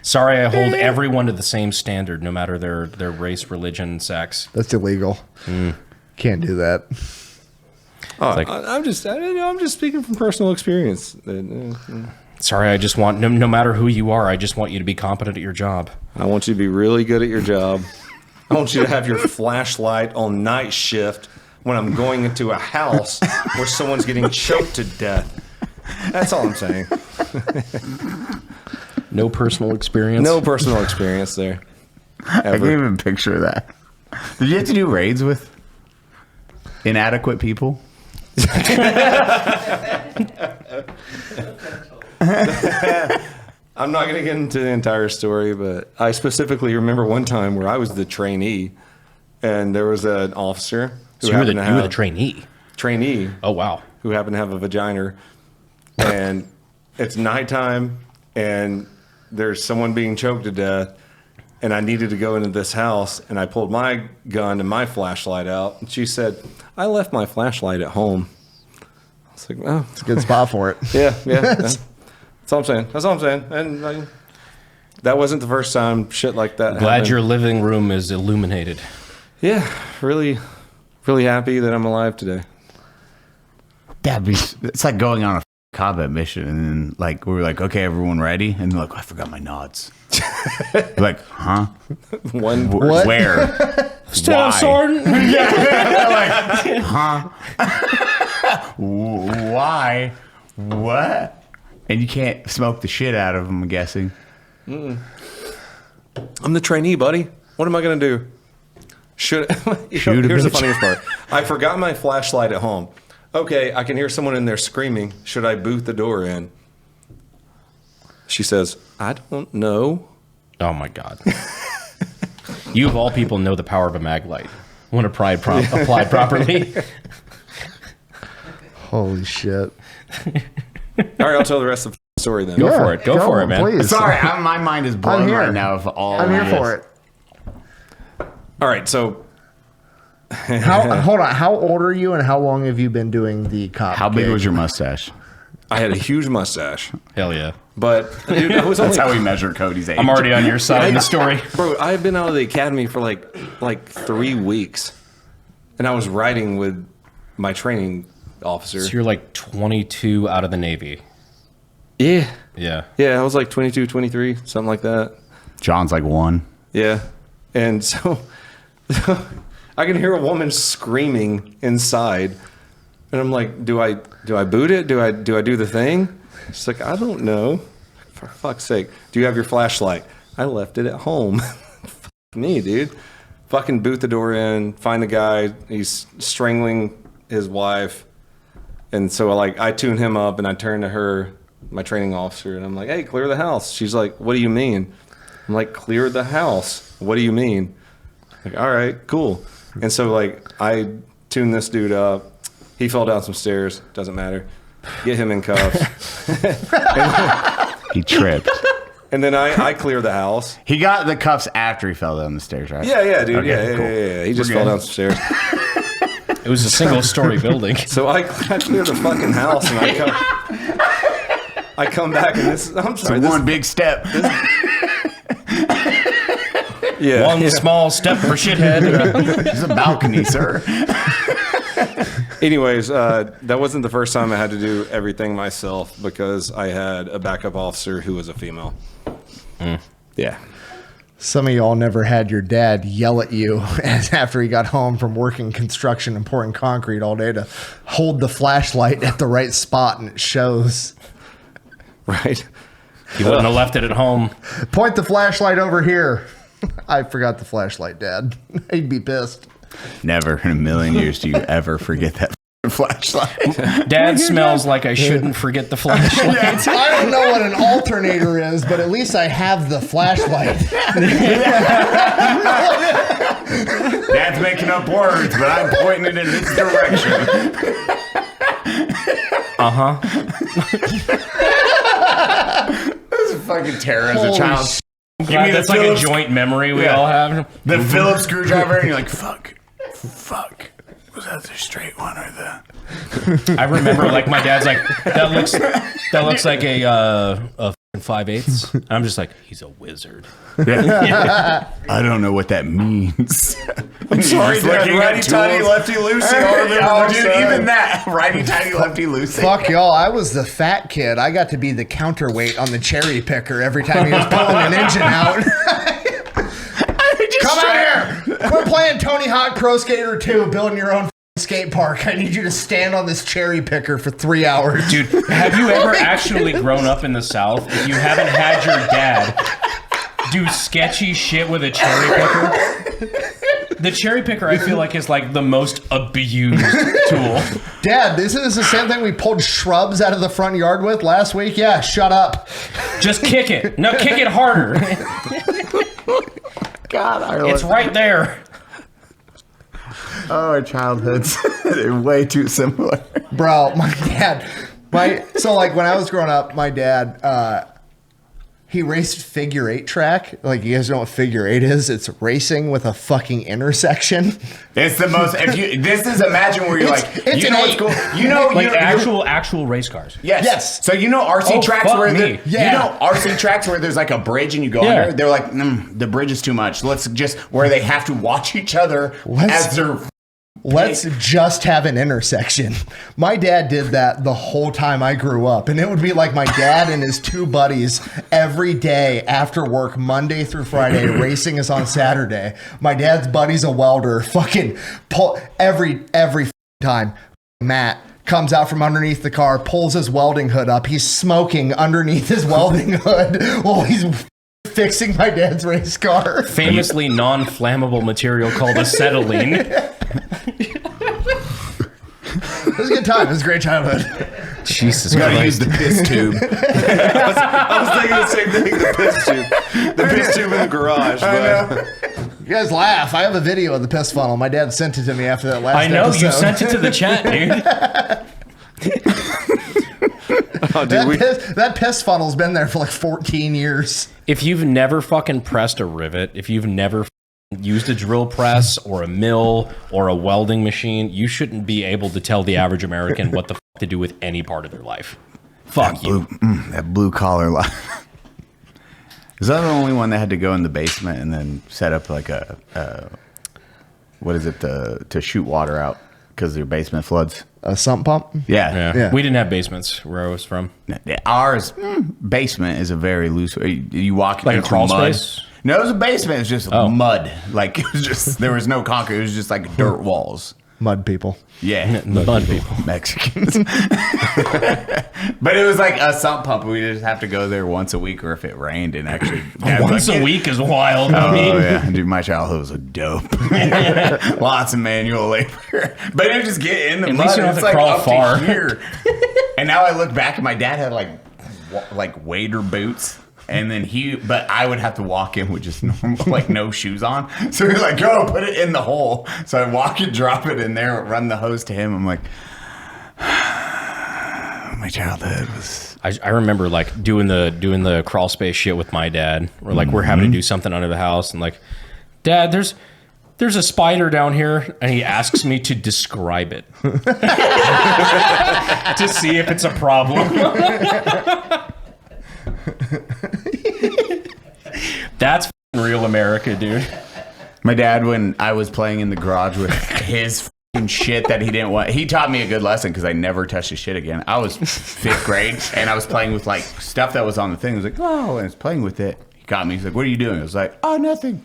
Sorry, I hold everyone to the same standard, no matter their race, religion, sex. That's illegal. Can't do that. Like- I'm just speaking from personal experience. Sorry, I just want, no matter who you are, I just want you to be competent at your job. I want you to be really good at your job. I want you to have your flashlight on night shift when I'm going into a house where someone's getting choked to death. That's all I'm saying. No personal experience. No personal experience there. I can't even picture that. Did you have to do raids with inadequate people? I'm not going to get into the entire story, but I specifically remember one time where I was the trainee, and there was an officer who So you were happened to have the trainee. trainee Oh, wow. who happened to have a vagina, and it's nighttime, and there's someone being choked to death, and I needed to go into this house, and I pulled my gun and my flashlight out, and she said, "I left my flashlight at home." I was like, "Oh, It's a good spot for it. yeah." That's all I'm saying. That's all I'm saying. And that wasn't the first time shit like that Glad happened. your living room is illuminated. Yeah, really, really happy that I'm alive today. It's like going on a combat mission, and then like we were like, okay, everyone ready? And they're like, I forgot my nods. We're like, huh? One What? Where? Stand up, Why? Sergeant. Like, huh? Why? What? And you can't smoke the shit out of them, I'm guessing. I'm the trainee, buddy. What am I going to do? Should Shoot a here's the bitch. funniest part. I forgot my flashlight at home. Okay, I can hear someone in there screaming. Should I boot the door in? She says, I don't know. Oh my God. You of all people know the power of a mag light when applied properly. Holy shit. All right, I'll tell the rest of the story then. Go for it. Go for it, man. Please. Sorry, my mind is blown here. right now. Of all I'm here of for this. it. All right, so Hold on. How old are you and how long have you been doing the cop How big gig? was your mustache? I had a huge mustache, Hell yeah. but dude, I was only, That's how we measure Cody's age. I'm already on your side in the story. bro. I had been out of the academy for like 3 weeks, and I was riding with my training officer. So you're like 22 out of the Navy. Yeah, Yeah. I was like 22, 23, something like that. John's like 1. Yeah, and so I can hear a woman screaming inside, and I'm like, "Do I boot it? Do I do the thing?" She's like, "I don't know." For fuck's sake, do you have your flashlight? I left it at home. Fuck me, dude. Fucking boot the door in, find the guy. He's strangling his wife, and so I tune him up, and I turn to her, my training officer, and I'm like, "Hey, clear the house." She's like, "What do you mean?" I'm like, "Clear the house. What do you mean?" Like, all right, cool. And so I tuned this dude up. He fell down some stairs. Doesn't matter. Get him in cuffs. He tripped. And then I clear the house. He got the cuffs after he fell down the stairs, right? Yeah, dude. Okay, Yeah, cool. yeah. He just We're fell good. down some stairs. It was a single story building. So I clear the fucking house, and I come back, and I'm sorry. One big step. One small step for shithead. It's a balcony, sir. Anyways, that wasn't the first time I had to do everything myself because I had a backup officer who was a female. Yeah. Some of y'all never had your dad yell at you as after he got home from working construction and pouring concrete all day to hold the flashlight at the right spot, and it shows. Right. He wouldn't have left it at home. Point the flashlight over here. I forgot the flashlight, Dad. He'd be pissed. Never in a million years do you ever forget that flashlight. Dad smells like I shouldn't forget the flashlight. I don't know what an alternator is, but at least I have the flashlight. Dad's making up words, but I'm pointing it in this direction. This is fucking terror as a child. Give me That's like a joint memory we all have. The Phillips screwdriver, and you're like, fuck. Was that the straight one or the? I remember, like, my dad's like, that looks like a 5/8. I'm just like, he's a wizard. I don't know what that means. I'm sorry, Dad. Righty-tighty, lefty-loosey. Oh, dude, even that. Righty-tighty, lefty-loosey. Fuck y'all, I was the fat kid. I got to be the counterweight on the cherry picker every time he was pulling an engine out. Come out here! Quit playing Tony Hawk Pro Skater 2, building your own skate park. I need you to stand on this cherry picker for 3 hours. Dude, have you ever actually grown up in the South if you haven't had your dad do sketchy shit with a cherry picker? The cherry picker, I feel like, is like the most abused tool. Dad, this is the same thing we pulled shrubs out of the front yard with last week? Yeah, shut up. Just kick it. No, kick it harder. God, It's right there. Oh, our childhoods. They're way too similar. Bro, my dad, so like when I was growing up, my dad, he raced figure eight track. Like, you guys know what figure eight is? It's racing with a fucking intersection. It's the most. This is imagine where you're like, it's you an know what's eight. cool. You know, Like you're, actual race cars. Yes. Yes. So you know RC tracks fuck where me. you know RC tracks where there's like a bridge and you go Yeah. under. They're like, the bridge is too much. Let's just where they have to watch each other as they're. Let's just have an intersection. My dad did that the whole time I grew up. And it would be like my dad and his two buddies every day after work, Monday through Friday. Racing is on Saturday. My dad's buddy's a welder. Fucking pull every time. Matt comes out from underneath the car, pulls his welding hood up. He's smoking underneath his welding hood while he's fixing my dad's race car. Famously non-flammable material called acetylene. It was a good time. It was a great childhood. Jesus Gotta Christ. use the piss tube. I was thinking the same thing. The piss tube. The piss tube in the garage. But You guys laugh. I have a video of the piss funnel. My dad sent it to me after that last I know, episode. you sent it to the chat, dude. oh, dude, That piss funnel's been there for like 14 years. If you've never fucking pressed a rivet, if you've never used a drill press or a mill or a welding machine, you shouldn't be able to tell the average American what the fuck to do with any part of their life. Fuck you. That blue collar life. Is that the only one that had to go in the basement and then set up like a what is it, to shoot water out because your basement floods? A sump pump? Yeah. Yeah. We didn't have basements where I was from. Ours basement is a very loose. You walk Like a into crawl mud. space? No, it was a basement. It was just Oh. mud. Like it was just there was no concrete. It was just like dirt walls. Mud people. Yeah, Mud people. Mexicans. But it was like a sump pump. We just have to go there once a week, or if it rained and actually Once a week is wild. Oh I mean, yeah, dude, my childhood was a dope. Lots of manual labor, but you just get in the At mud. least you don't and have it's to like crawl up far. to here. And now I look back, and my dad had like wader boots. And then but I would have to walk in with just normal, like no shoes on. So he's like, go put it in the hole. So I walk and drop it in there, run the hose to him. I'm like, my childhood was. I remember like doing the crawl space shit with my dad. Or like we're having to do something under the house, and like, Dad, there's a spider down here, and he asks me to describe it to see if it's a problem. That's f***ing real America, dude. My dad, when I was playing in the garage with his f***ing shit that he didn't want, he taught me a good lesson because I never touched his shit again. I was 5th grade and I was playing with like stuff that was on the thing. I was like, oh, and I was playing with it. He got me. He's like, what are you doing? I was like, oh, nothing.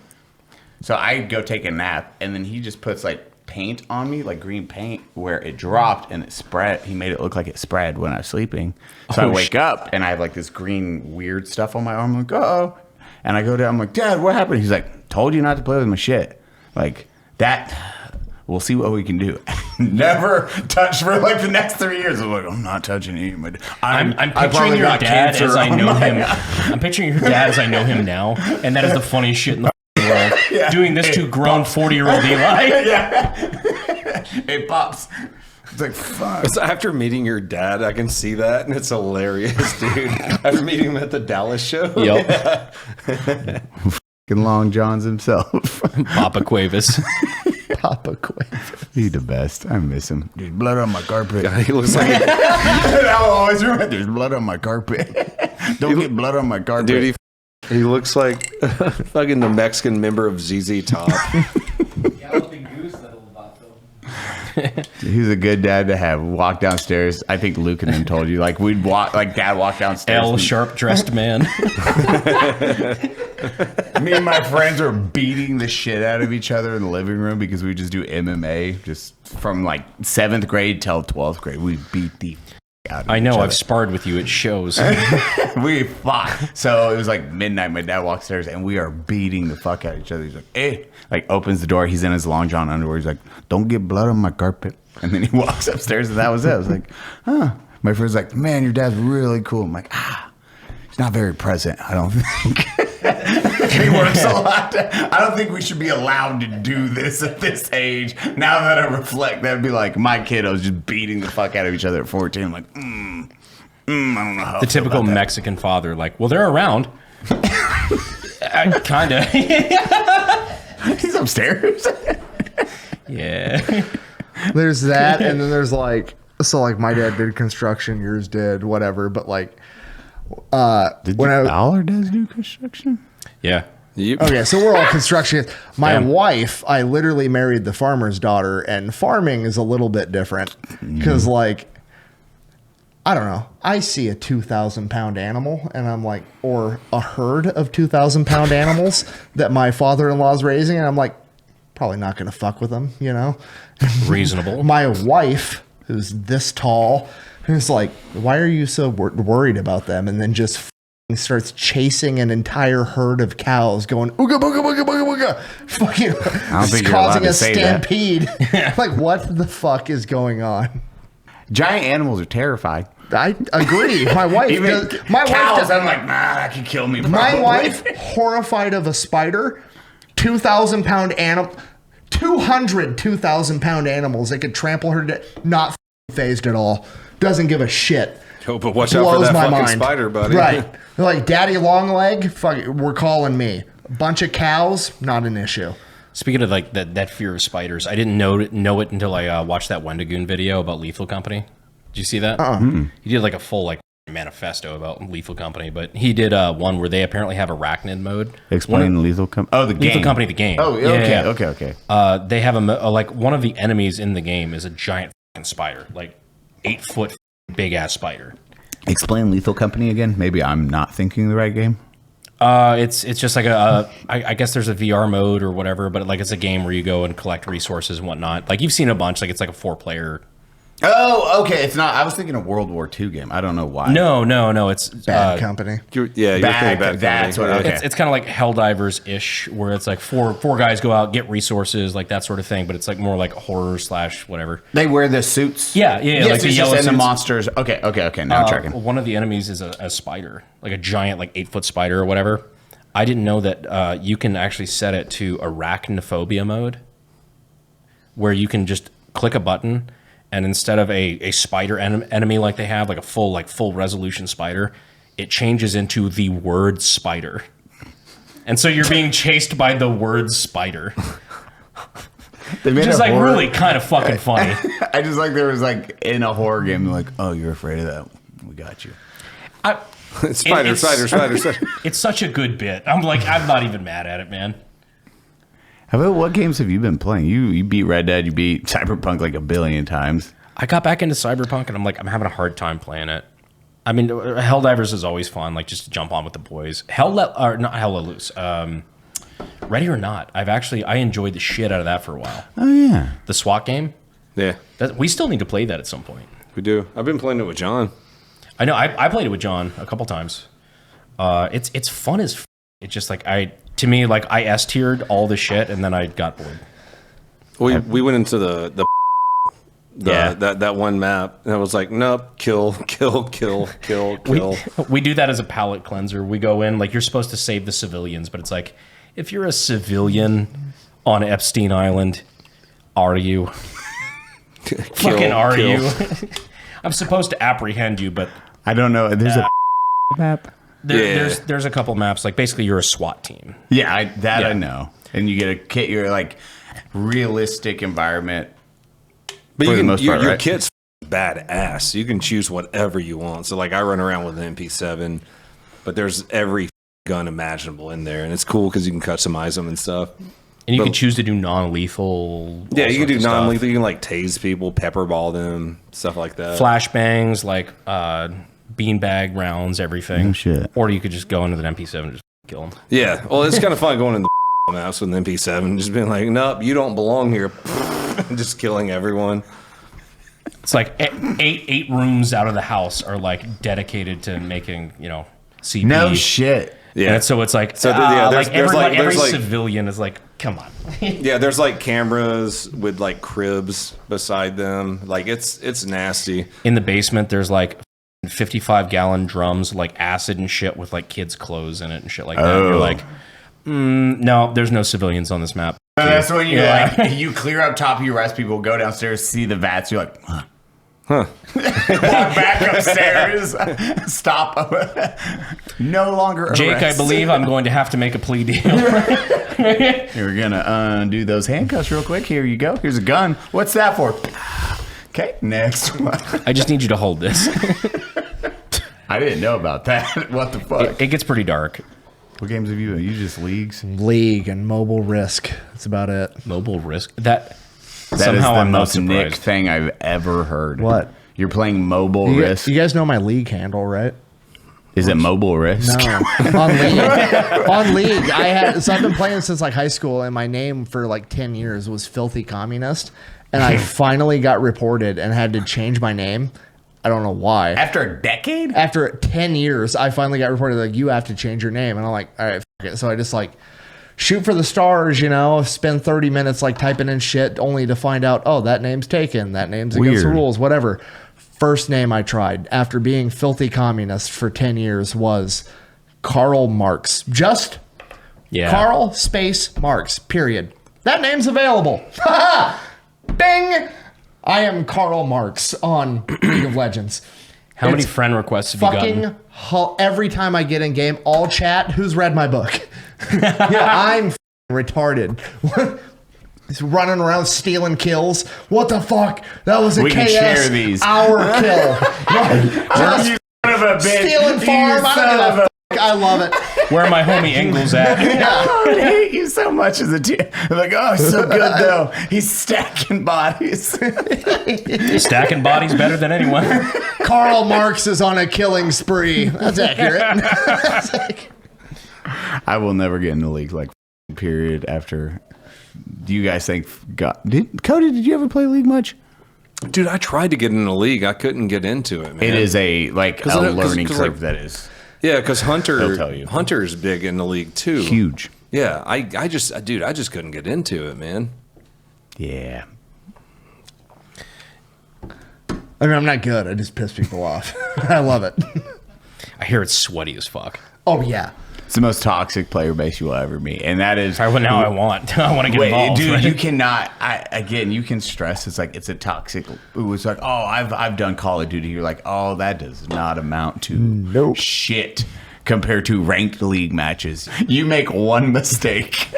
So I go take a nap, and then he just puts like paint on me, like green paint, where it dropped and it spread. He made it look like it spread when I was sleeping. So I wake up and I have like this green weird stuff on my arm. I'm like, uh-oh. And I go down, I'm like, Dad, what happened? He's like, told you not to play with my shit. Like, that, we'll see what we can do. Never touched for like the next 3 years. I'm like, I'm not touching you. I'm I picturing probably your got dad cancer as I on know my- him. I'm picturing your dad as I know him now, and that is the funniest shit in the world. Yeah. Doing this to grown 40-year-old Eli. It pops. It's like, fuck. So after meeting your dad, I can see that, and it's hilarious, dude. After meeting him at the Dallas show. Yep. Fucking Long Johns himself. Papa Cuevas. Papa Quaver. He's the best. I miss him. There's blood on my carpet. He looks like, I'll always remember. There's blood on my carpet. Don't get blood on my carpet. dude, he looks like fucking the Mexican member of ZZ Top. Galloping goose, that old vato. He's a good dad to have. Walk downstairs. I think Luke and them told you. Like we'd walk, like Dad walked downstairs. L sharp dressed man. Me and my friends were beating the shit out of each other in the living room because we just do MMA. Just from like 7th grade till 12th grade, we beat the out of I know, each I've other. sparred with you. It shows. We fought. So it was like midnight. My dad walks upstairs and we are beating the fuck out of each other. He's like, hey, like opens the door. He's in his long john underwear. He's like, don't get blood on my carpet. And then he walks upstairs and that was it. I was like, huh. My friend's like, man, your dad's really cool. I'm like, he's not very present, I don't think. He works a lot. I don't think we should be allowed to do this at this age. Now that I reflect, that'd be like my kiddos just beating the fuck out of each other at 14. I'm like, I don't know how. The typical Mexican father, like, well, they're around. Kinda. He's upstairs. Yeah. There's that, and then there's like, so like my dad did construction, yours did, whatever, but like, Did when I, all our dads do construction? Yeah. okay, so we're all construction. My wife, I literally married the farmer's daughter, and farming is a little bit different because, like, I don't know. I see a 2,000-pound animal, and I'm like, or a herd of 2,000-pound animals that my father-in-law's raising, and I'm like, probably not going to fuck with them, you know? Reasonable. My wife, who's this tall, who's like, why are you so worried about them? And then just starts chasing an entire herd of cows going ooga booga booga booga booga, fucking I don't think you're allowed causing to a say that. stampede. Like, what the fuck is going on? Giant animals are terrified. I agree. My wife Even does. My cows, wife. I'm like, nah, that could kill me. My probably." wife horrified of a spider. 2,000-pound animal. 2,000-pound animals that could trample her to not phased at all. Doesn't give a shit. Oh, but watch out for that fucking spider, buddy. Right. They're like, Daddy Longleg, fuck it, we're calling me. A bunch of cows, not an issue. Speaking of like that fear of spiders, I didn't know it until I watched that Wendigoon video about Lethal Company. Did you see that? He did like a full like manifesto about Lethal Company, but he did one where they apparently have arachnid mode. Explain Lethal Company. Oh, the game. Lethal Company, the game. Oh, Yeah, okay, yeah. okay. They have like one of the enemies in the game is a giant fucking spider, like 8-foot big ass spider. Explain Lethal Company again. Maybe I'm not thinking the right game. It's just like I guess there's a VR mode or whatever, but like it's a game where you go and collect resources and whatnot. Like you've seen a bunch, like it's like a 4-player. Oh, okay. It's not. I was thinking a World War II game. I don't know why. No. It's Bad company. You're thinking bad. That's what. Company. Okay. It's kind of like Helldivers ish, where it's like four guys go out, get resources, like that sort of thing. But it's like more like horror / whatever. They wear the suits. Yeah, Yes, like the it's yellow just, and the suits. monsters. Okay. Now I'm tracking. One of the enemies is a spider, like a giant, like 8-foot spider or whatever. I didn't know that you can actually set it to arachnophobia mode, where you can just click a button, and instead of a spider enemy like they have, like a full resolution spider, it changes into the word spider, and so you're being chased by the word spider. Which is like really kind of fucking funny. I just like there was like in a horror game, like, oh, you're afraid of that? We got you. Spider. It's such a good bit. I'm not even mad at it, man. How about what games have you been playing? You beat Red Dead, you beat Cyberpunk like a billion times. I got back into Cyberpunk and I'm having a hard time playing it. I mean, Helldivers is always fun, like just to jump on with the boys. Not Hell Let Loose. Ready or Not. I enjoyed the shit out of that for a while. Oh yeah, The SWAT game. Yeah, We still need to play that at some point. we do. I've been playing it with John. I know. I played it with John a couple times. It's fun as f-. It's just like I S-tiered all the shit and then I got bored. We went into the that one map and I was like, nope, kill. We do that as a palate cleanser. We go in like you're supposed to save the civilians, but it's like if you're a civilian on Epstein Island, are you? Are you? I'm supposed to apprehend you, but I don't know. There's a map. There's a couple maps. Like basically, you're a SWAT team. Yeah, I know. And you get a kit. You're like realistic environment. But for the most part, your right? kit's badass. You can choose whatever you want. So like I run around with an MP7, but there's every gun imaginable in there, and it's cool because you can customize them and stuff. And you can choose to do non-lethal. Yeah, you can do stuff. non-lethal. You can like tase people, pepperball them, stuff like that. Flashbangs, like beanbag rounds, everything. Oh, shit. Or you could just go into the MP7 and just kill them. Yeah, well, it's kind of fun going in the maps with an MP7, just being like, nope, you don't belong here, just killing everyone. It's like eight rooms out of the house are like dedicated to making CP. No shit. Yeah, And so it's like every civilian is like, come on. yeah, there's like cameras with like cribs beside them. Like it's nasty. In the basement, there's like 55-gallon drums, like acid and shit with like kids' clothes in it and shit like that. Oh. You're like, no, there's no civilians on this map. That's when you you clear up top, you arrest people, go downstairs, see the vats, you're like, huh. Walk back upstairs, stop. No longer arrest. Jake, I believe I'm going to have to make a plea deal. You're gonna undo those handcuffs real quick. Here you go. Here's a gun. What's that for? Okay, next one. I just need you to hold this. I didn't know about that. What the fuck? It gets pretty dark. What games have you? You just leagues? League and Mobile Risk. That's about it. Mobile Risk. That That somehow is the I'm not most Nick surprised. thing I've ever heard. What? You're playing Mobile You, Risk? you guys know my league handle, right? Is it Mobile Risk? No. On League. On League. I've been playing since like high school, and my name for like 10 years was Filthy Communist. And I finally got reported and had to change my name. I don't know why. After a decade? After 10 years, I finally got reported like, you have to change your name. And I'm like, all right, fuck it. So I just like shoot for the stars, you know, spend 30 minutes like typing in shit only to find out, oh, that name's taken. That name's against the rules, whatever. First name I tried after being filthy communist for 10 years was Karl Marx. Just Karl space Marx, period. That name's available. Bing! I am Karl Marx on League of Legends. How many friend requests have you gotten? Every time I get in game, all chat, who's read my book? Yeah, I'm retarded. He's running around stealing kills. What the fuck? That was a We can KS share these. hour kill. Just You son of a bitch. stealing You farm. I son don't of give a fuck. I love it. Where my homie Engels at? I would hate you so much as a team. I'm like, oh, he's so good though. He's stacking bodies. Stacking bodies better than anyone. Karl Marx is on a killing spree. That's accurate. I will never get in the league, like, period. After, do you guys think, Cody, did you ever play League much? Dude, I tried to get in the league. I couldn't get into it, man. It is a learning curve that is Yeah, because They'll tell you. Hunter's big in the league too. huge. Yeah, I just couldn't get into it, man. Yeah. I mean, I'm not good. I just piss people off. I love it. I hear it's sweaty as fuck. Oh, yeah. It's the most toxic player base you will ever meet. And that is... All right, well, now I want to get involved. Dude, right? you cannot... you can stress it's like, it's a toxic... It was like, oh, I've done Call of Duty. You're like, oh, that does not amount to shit compared to ranked league matches. You make one mistake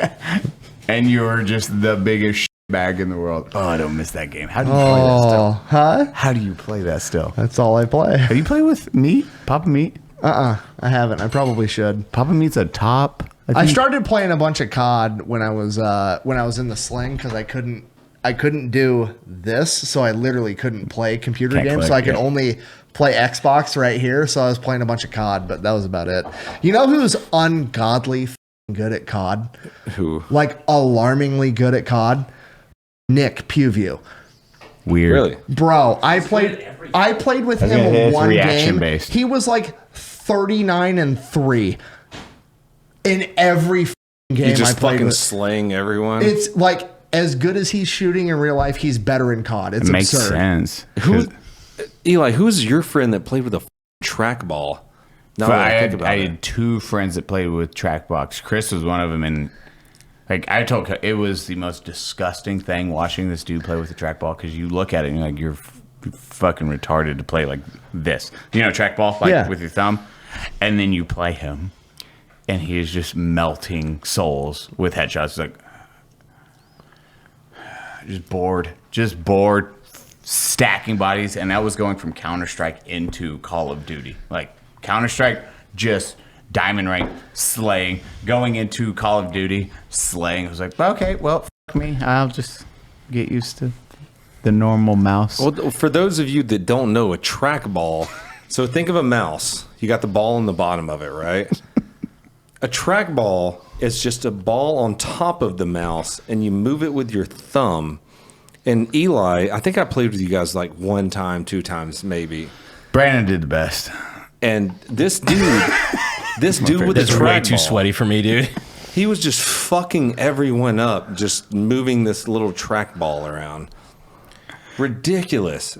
and you're just the biggest bag in the world. Oh, I don't miss that game. How do you play that still? Huh? How do you play that still? That's all I play. Have you played with Meat? Papa Meat? I haven't. I probably should. Papa Meat's a top. I started playing a bunch of COD when I was in the sling because I couldn't do this, so I literally couldn't play computer Can't games. click, So I could yeah. only play Xbox right here. So I was playing a bunch of COD, but that was about it. You know who's ungodly good at COD? Who? Like alarmingly good at COD? Nick Pewview. Weird. Really? Bro, I played with him it's one reaction game. based. He was like 39-3 in every game He's just I played fucking with. slaying everyone. It's like as good as he's shooting in real life, he's better in COD. It's It makes absurd. sense. Eli, who's your friend that played with a trackball? Now that I think about I it. had two friends that played with Trackbox. Chris was one of them, and like I told, it was the most disgusting thing watching this dude play with the trackball because you look at it and you're like, you're fucking retarded to play like this. You know, trackball, like with your thumb, and then you play him, and he is just melting souls with headshots. Like just bored, stacking bodies, and that was going from Counter-Strike into Call of Duty. Like Counter-Strike, just diamond rank, slaying. Going into Call of Duty, slaying. I was like, okay, well, fuck me. I'll just get used to the normal mouse. Well, for those of you that don't know a trackball, so think of a mouse. You got the ball in the bottom of it, right? A trackball is just a ball on top of the mouse, and you move it with your thumb. And Eli, I think I played with you guys like one time, two times, maybe. Brandon did the best. And this dude with the That's way too trackball, sweaty for me, dude. he was just fucking everyone up, just moving this little trackball around. Ridiculous.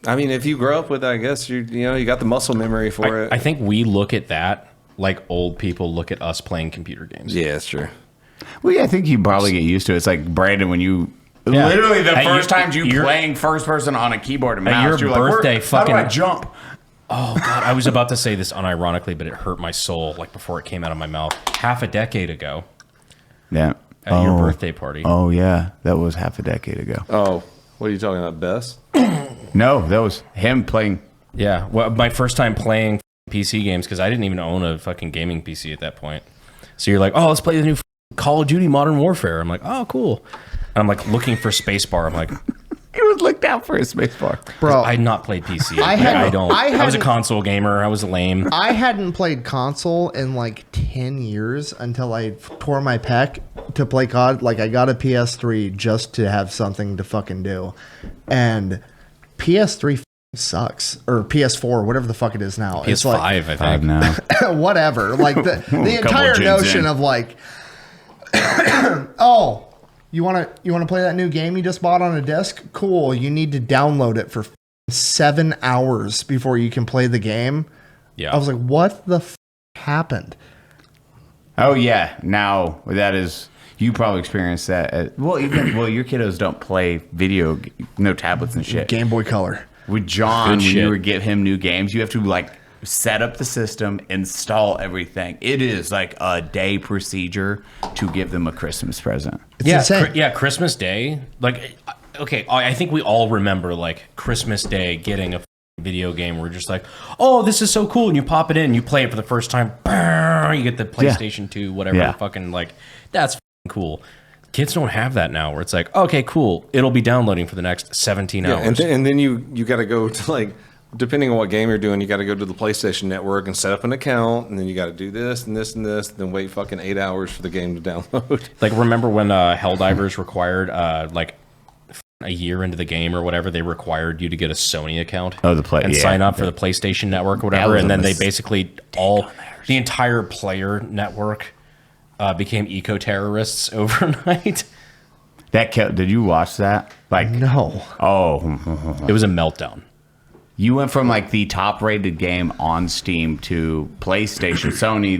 I mean, if you grow up with it, I guess you got the muscle memory for it. I think we look at that like old people look at us playing computer games. Yeah, that's true. Well, yeah, I think you probably get used to it. It's like Brandon when you... Yeah. Literally the At first your- time you your- playing first person on a keyboard and mouse, your you're like, birthday how do I fucking- jump? Oh god, I was about to say this unironically, but it hurt my soul like before it came out of my mouth. Half a decade ago Yeah. at your birthday party. Oh, yeah. That was half a decade ago. Oh, what are you talking about, Bess? No, that was him playing. Yeah, well, my first time playing PC games because I didn't even own a fucking gaming PC at that point. So you're like, oh, let's play the new Call of Duty Modern Warfare. I'm like, oh, cool. And I'm like looking for spacebar. I'm like, He was looked out for his spacebar. Bro, I had not played PC. I I was a hadn't- console gamer. I was lame. I hadn't played console in like 10 years until I tore my pec to play COD. Like I got a PS3 just to have something to fucking do. And PS3 sucks. Or PS4, whatever the fuck it is now. It's PS5, like, I think. Five now. whatever. Like the entire gens notion in. of like, oh, you wanna play that new game you just bought on a disc? Cool. You need to download it for 7 hours before you can play the game. Yeah. I was like, what the happened? Oh yeah, now that is you probably experienced that. Well, your kiddos don't play no tablets and shit. Game Boy Color. With John, Good when shit. you would give him new games, you have to like set up the system, install everything. It is like a day procedure to give them a Christmas present. It's insane. Christmas Day. Like, okay, I think we all remember like Christmas Day getting a video game. We're just like, oh, this is so cool, and you pop it in, you play it for the first time. You get the PlayStation 2, whatever. Yeah. Fucking like, that's cool. Kids don't have that now. Where it's like, okay, cool, it'll be downloading for the next 17 hours. And then you got to go to like, depending on what game you're doing, you got to go to the PlayStation Network and set up an account, and then you got to do this and this and this, and then wait fucking 8 hours for the game to download. Like, remember when Helldivers required like a year into the game or whatever, they required you to get a Sony account and sign up for the PlayStation Network or whatever, and then they basically the entire player network became eco-terrorists overnight. Did you watch that? Like, No. oh, It was a meltdown. you went from like the top-rated game on Steam to PlayStation. Sony,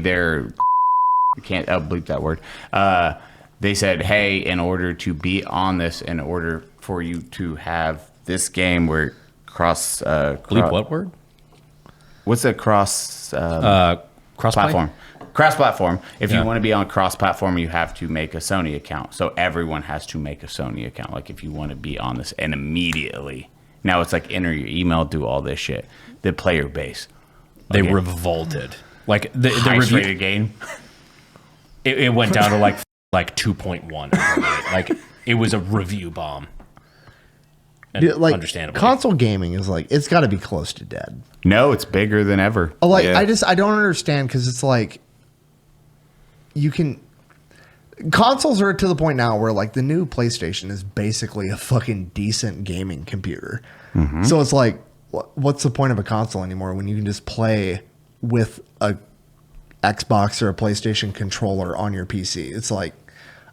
I can't bleep that word. They said, hey, in order to be on this, in order for you to have this game where Bleep what word? What's a cross Cross platform? Cross-platform. If Yeah. you want to be on cross-platform, you have to make a Sony account. So everyone has to make a Sony account. Like if you want to be on this, and immediately now it's like enter your email, do all this shit. The player base, They revolted. Like the highest review, rated game. it went down to like 2.1. Like it was a review bomb. And Dude, like understandable. console gaming is like, it's got to be close to dead. No, it's bigger than ever. Oh, like Yeah. I don't understand, because it's like consoles are to the point now where like the new PlayStation is basically a fucking decent gaming computer. So it's like, what's the point of a console anymore when you can just play with a Xbox or a PlayStation controller on your PC? It's like,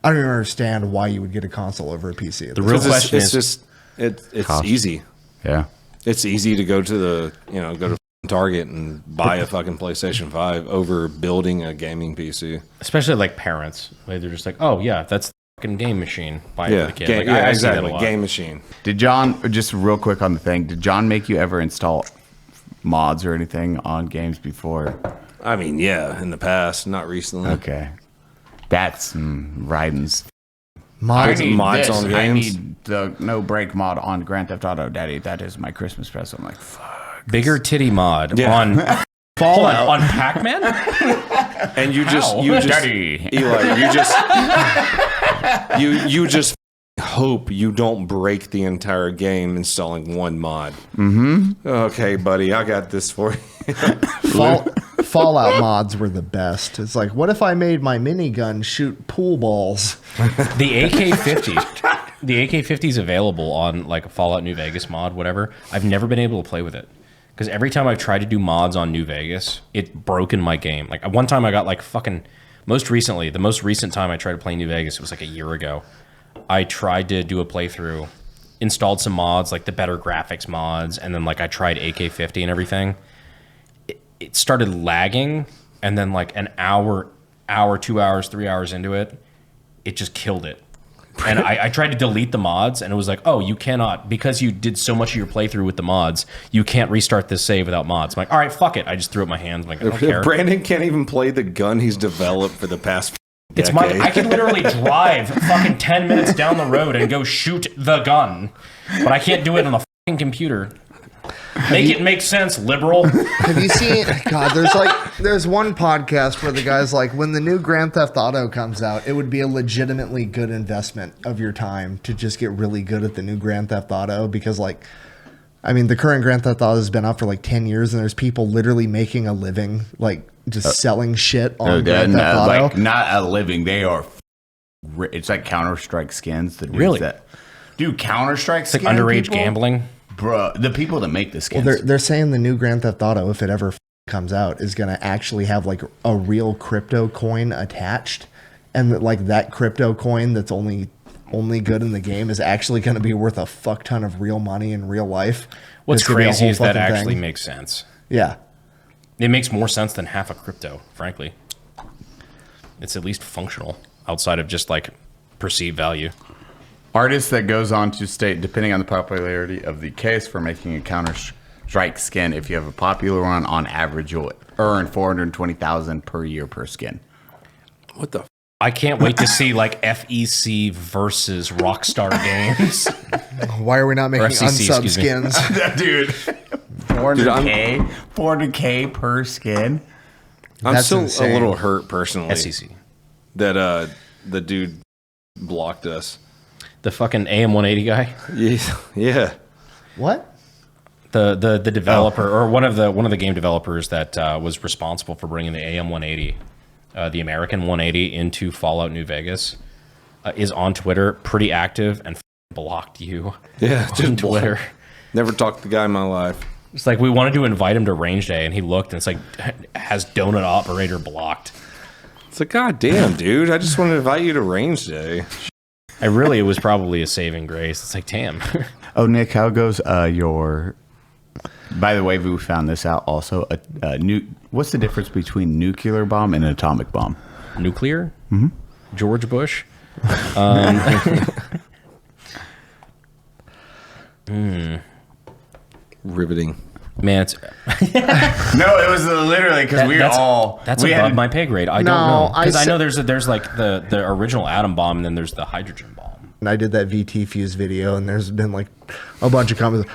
I don't even understand why you would get a console over a PC. The real Because question it's is, just it's Cost. easy. Yeah. It's easy to go to go to Target and buy a fucking PlayStation 5 over building a gaming PC. especially like parents, like they're just like, oh yeah, that's the fucking game machine. Buy it for the kid. Like, yeah, I see that a exactly. lot. Game machine. Did John, just real quick on the thing, did John make you ever install mods or anything on games before? I mean, yeah, in the past, not recently. Okay. That's Ryden's. Mods, mods on I games? need the no break mod on Grand Theft Auto, Daddy. That is my Christmas present. I'm like, fuck. Bigger titty mod Yeah. on Fallout on Pac-Man. And you just Daddy. Eli, you just hope you don't break the entire game installing one mod. Mm-hmm. Okay, buddy, I got this for you. Fallout mods were the best. It's like, what if I made my minigun shoot pool balls? The AK-50, the AK-50 is available on like a Fallout New Vegas mod, whatever. I've never been able to play with it because every time I've tried to do mods on New Vegas, it's broken my game. Like one time I got like fucking. The most recent time I tried to play New Vegas, it was like a year ago. I tried to do a playthrough, installed some mods, like the better graphics mods, and then like I tried AK-50 and everything. It started lagging, and then like an hour, 2 hours, 3 hours into it, it just killed it. And I tried to delete the mods, and it was like, oh, you cannot, because you did so much of your playthrough with the mods, you can't restart this save without mods. I'm like, all right, fuck it. I just threw up my hands. I'm like, I don't care. Brandon can't even play the gun he's developed for the past It's decade. I could literally drive fucking 10 minutes down the road and go shoot the gun, but I can't do it on the fucking computer. Make it make sense, liberal. Have you seen? God, there's one podcast where the guy's like, when the new Grand Theft Auto comes out, it would be a legitimately good investment of your time to just get really good at the new Grand Theft Auto, because like, I mean, the current Grand Theft Auto has been out for like 10 years, and there's people literally making a living, like just selling shit on Grand Theft Auto. Like not a living. They are. It's like Counter-Strike skins. Really? That. Dude, Counter-Strike It's like skin underage people? gambling. Bro, the people that make the skins. Well, they're saying the new Grand Theft Auto, if it ever comes out, is going to actually have like a real crypto coin attached, and that like that crypto coin that's only good in the game is actually going to be worth a fuck ton of real money in real life. What's It's gonna be a crazy whole is that fucking actually thing. makes sense. Yeah. It makes more sense than half a crypto, frankly. It's at least functional outside of just like perceived value. Artist that goes on to state, depending on the popularity of the case for making a Counter-Strike skin, if you have a popular one, on average, you'll earn $420,000 per year per skin. What the? I can't wait to see like FEC versus Rockstar Games. Why are we not making FCC, unsub excuse me. skins? Dude, 400K per skin. I'm That's still insane. a little hurt personally SEC. that the dude blocked us. The fucking AM180 guy. Yeah. What? The developer or one of the game developers that was responsible for bringing the AM180, the American 180 into Fallout New Vegas, is on Twitter, pretty active, and blocked you. Yeah, on Twitter. Never talked to the guy in my life. It's like we wanted to invite him to range day, and he looked, and it's like has donut operator blocked. It's like, God damn, dude! I just wanted to invite you to range day. It was probably a saving grace. It's like, damn. Oh, Nick, how goes your... By the way, we found this out also. What's the difference between nuclear bomb and an atomic bomb? Nuclear? George Bush? Riveting. Man, it's No, it was literally because that's above my pay grade. I don't No, know because I I know there's like the original atom bomb and then there's the hydrogen bomb. And I did that VT Fuse video, and there's been like a bunch of comments.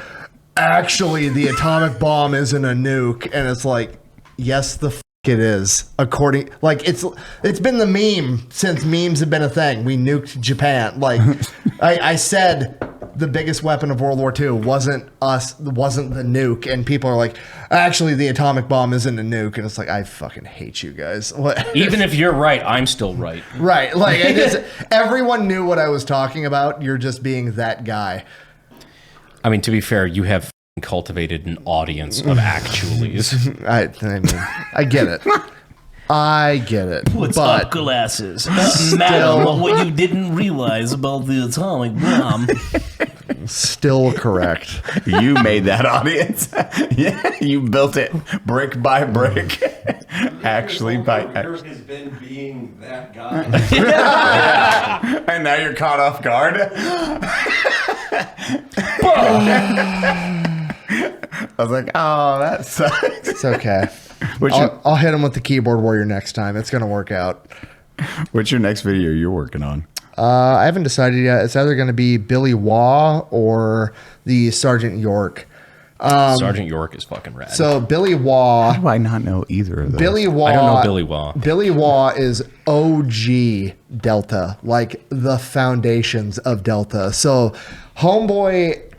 Actually, the atomic bomb isn't a nuke, and it's like, yes, the it is. According, like it's been the meme since memes have been a thing. We nuked Japan. Like I said, the biggest weapon of World War II wasn't the nuke, and people are like, actually, the atomic bomb isn't a nuke, and it's like, I fucking hate you guys. What? Even if you're right, I'm still right. Right, like everyone knew what I was talking about. You're just being that guy. I mean, to be fair, you have cultivated an audience of actualies. I mean, I get it. I get it. What's but up, glasses? Madam, what you didn't realize about the atomic bomb. still correct. You made that audience. Yeah, you built it brick by brick. Actually, has been being that guy. And now you're caught off guard. I was like, oh, that sucks. It's okay. I'll hit him with the keyboard warrior next time. It's gonna work out. What's your next video you're working on? I haven't decided yet. It's either going to be Billy Waugh or the Sergeant York. Sergeant York is fucking rad. So Billy Waugh. How do I not know either of those? Billy Waugh. I don't know Billy Waugh. Billy Waugh is OG Delta, like the foundations of Delta. So homeboy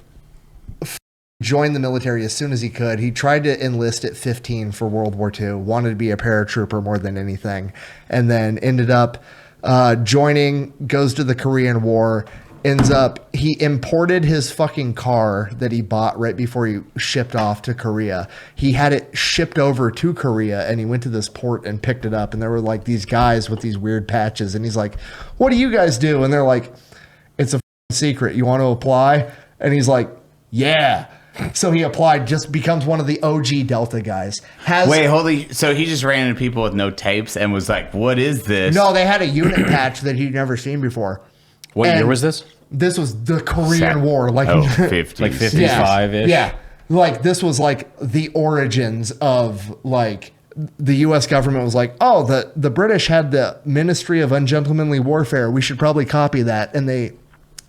joined the military as soon as he could. He tried to enlist at 15 for World War II, wanted to be a paratrooper more than anything, and then ended up joining, goes to the Korean War, he imported his fucking car that he bought right before he shipped off to Korea. He had it shipped over to Korea, and he went to this port and picked it up, and there were like these guys with these weird patches, and he's like, what do you guys do? And they're like, it's a secret. You want to apply? And he's like, yeah. So he applied, just becomes one of the OG Delta guys. So he just ran into people with no tapes and was like, what is this? No, they had a unit patch that he'd never seen before. What And year was this? This was the Korean War. Like, 50s. Like 55-ish? Yeah. Like, this was like the origins of like the U.S. government was like, oh, the British had the Ministry of Ungentlemanly Warfare. We should probably copy that. And they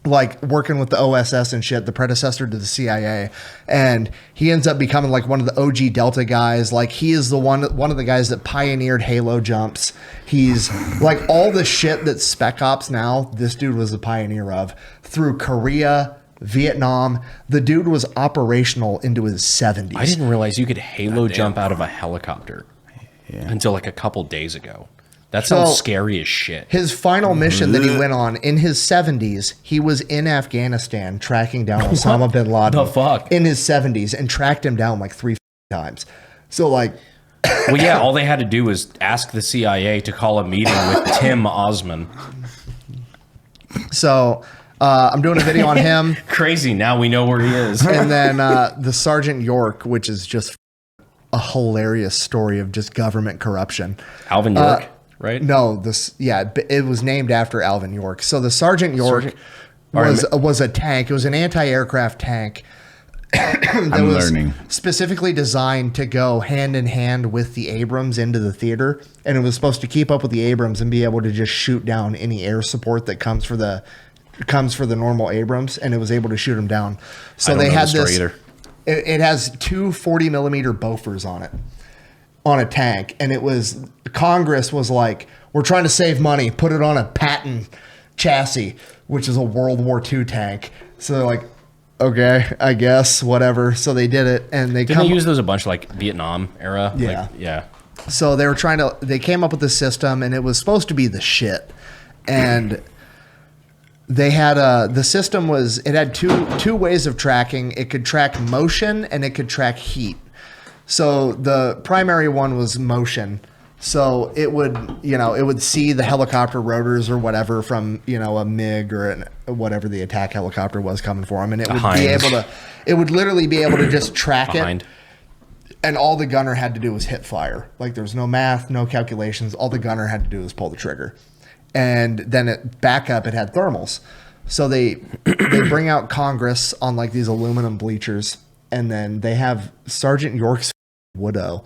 like working with the OSS and shit, the predecessor to the CIA, and he ends up becoming like one of the OG Delta guys. Like he is the one of the guys that pioneered Halo jumps. He's like all the shit that Spec Ops now, this dude was a pioneer of through Korea, Vietnam. The dude was operational into his 70s. I didn't realize you could Halo jump out of a helicopter until like a couple days ago. That sounds So- scary as shit. His final mission that he went on in his 70s, he was in Afghanistan tracking down Osama bin Laden. the fuck? In his 70s and tracked him down like 3 times. So like, Well, yeah, all they had to do was ask the CIA to call a meeting with Tim Osman. so I'm doing a video on him. Crazy. Now we know where he is. And then the Sergeant York, which is just a hilarious story of just government corruption. Alvin York, right? No, it was named after Alvin York. So the Sergeant York was a tank. It was an anti-aircraft tank that I'm was learning. specifically designed to go hand in hand with the Abrams into the theater, and it was supposed to keep up with the Abrams and be able to just shoot down any air support that comes for the normal Abrams, and it was able to shoot them down. So I don't they know had the story this. either. It has two 40 millimeter Bofors on it, on a tank, and it was Congress was like, we're trying to save money, put it on a Patton chassis, which is a World War II tank. So they're like, okay, I guess whatever. So they did it, and they Didn't they use those a bunch like Vietnam era? Yeah. Like, yeah. So they came up with this system, and it was supposed to be the shit. And they had the system it had two ways of tracking. It could track motion and it could track heat. So the primary one was motion. So it would see the helicopter rotors or whatever from, a MiG or whatever the attack helicopter was coming for them. And it would it would literally be able to just track it. And all the gunner had to do was hit fire. Like there was no math, no calculations. All the gunner had to do was pull the trigger. And then it had thermals. So they bring out Congress on like these aluminum bleachers, and then they have Sergeant York's widow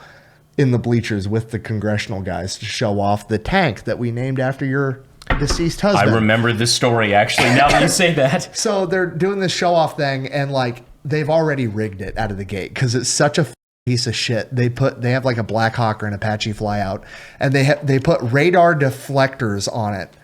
in the bleachers with the congressional guys to show off the tank that we named after your deceased husband. I remember this story actually. Now that you say that. So they're doing this show off thing, and like they've already rigged it out of the gate because it's such a piece of shit. They have like a Black Hawk or an Apache flyout, and they put radar deflectors on it.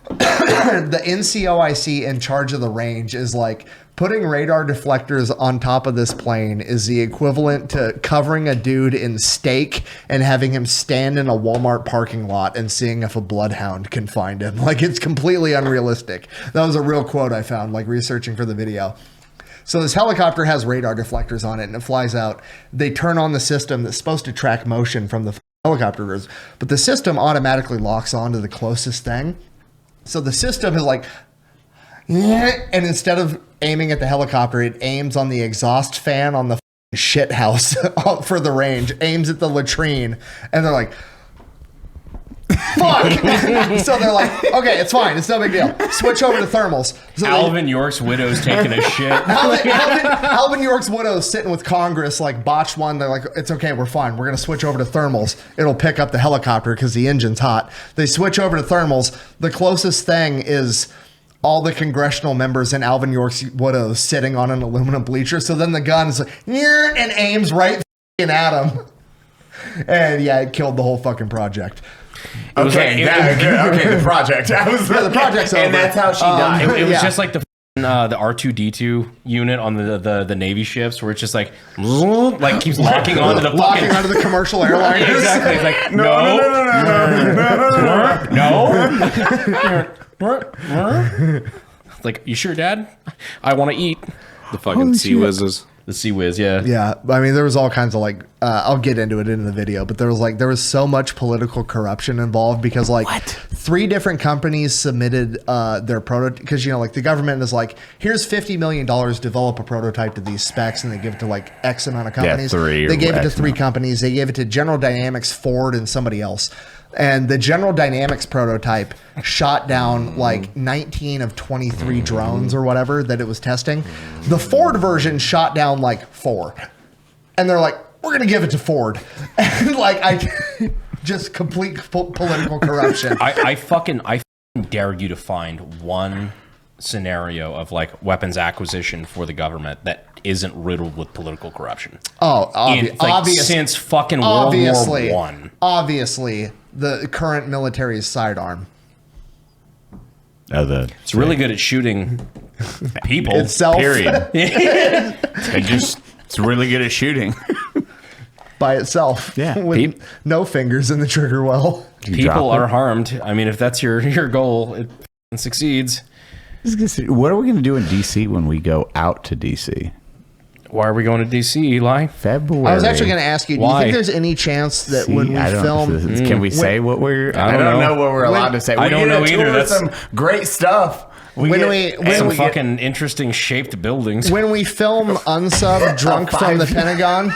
The NCOIC in charge of the range is like, putting radar deflectors on top of this plane is the equivalent to covering a dude in steak and having him stand in a Walmart parking lot and seeing if a bloodhound can find him. Like, it's completely unrealistic. That was a real quote I found, like researching for the video. So this helicopter has radar deflectors on it, and it flies out. They turn on the system that's supposed to track motion from the helicopters, but the system automatically locks onto the closest thing. So the system is like, and instead of aiming at the helicopter, it aims on the exhaust fan on the shit house for the range, aims at the latrine, and they're like, fuck. So they're like, okay, it's fine. It's no big deal. Switch over to thermals. So Alvin York's widow's taking a shit. Alvin York's widow's sitting with Congress, like, botched one. They're like, it's okay, we're fine. We're going to switch over to thermals. It'll pick up the helicopter because the engine's hot. They switch over to thermals. The closest thing is all the congressional members and Alvin York's widow sitting on an aluminum bleacher. So then the gun is like, and aims right at him. And yeah, it killed the whole fucking project. Okay, the project. The project's over. And that's how she died. It was Yeah. just like the R2D2 unit on the Navy ships, where it's just like keeps locking onto the Locking fucking. onto the commercial airliners. Exactly. It's like no. Like, you sure, Dad? I want to eat. The fucking Sea Whizzes. The Sea Whiz, yeah. Yeah, I mean, there was all kinds of like, I'll get into it in the video, but there was so much political corruption involved because like 3 different companies submitted their prototype, because like the government is like, here's $50 million, develop a prototype to these specs, and they give it to like X amount of companies. 3 They gave it to X 3 amount. companies. They gave it to General Dynamics, Ford, and somebody else. And the General Dynamics prototype shot down like 19 of 23 drones or whatever that it was testing. The Ford version shot down like 4. And they're like, we're going to give it to Ford. And like, just complete political corruption. I fucking dare you to find one scenario of like weapons acquisition for the government that isn't riddled with political corruption. Oh, Since fucking World War One. Obviously, the current military's sidearm. It's really good at shooting people. Itself. Period. It's really good at shooting. By itself. Yeah. With no fingers in the trigger well. People are harmed. I mean, if that's your goal, it succeeds. What are we going to do in DC when we go out to DC? Why are we going to DC, Eli? February. I was actually going to ask you, do you Why? think there's any chance that when we film... Can we say what we're... I don't know what we're allowed to say. I don't know either. That's some great stuff. Some fucking interesting shaped buildings. When we film Unsub drunk from the Pentagon,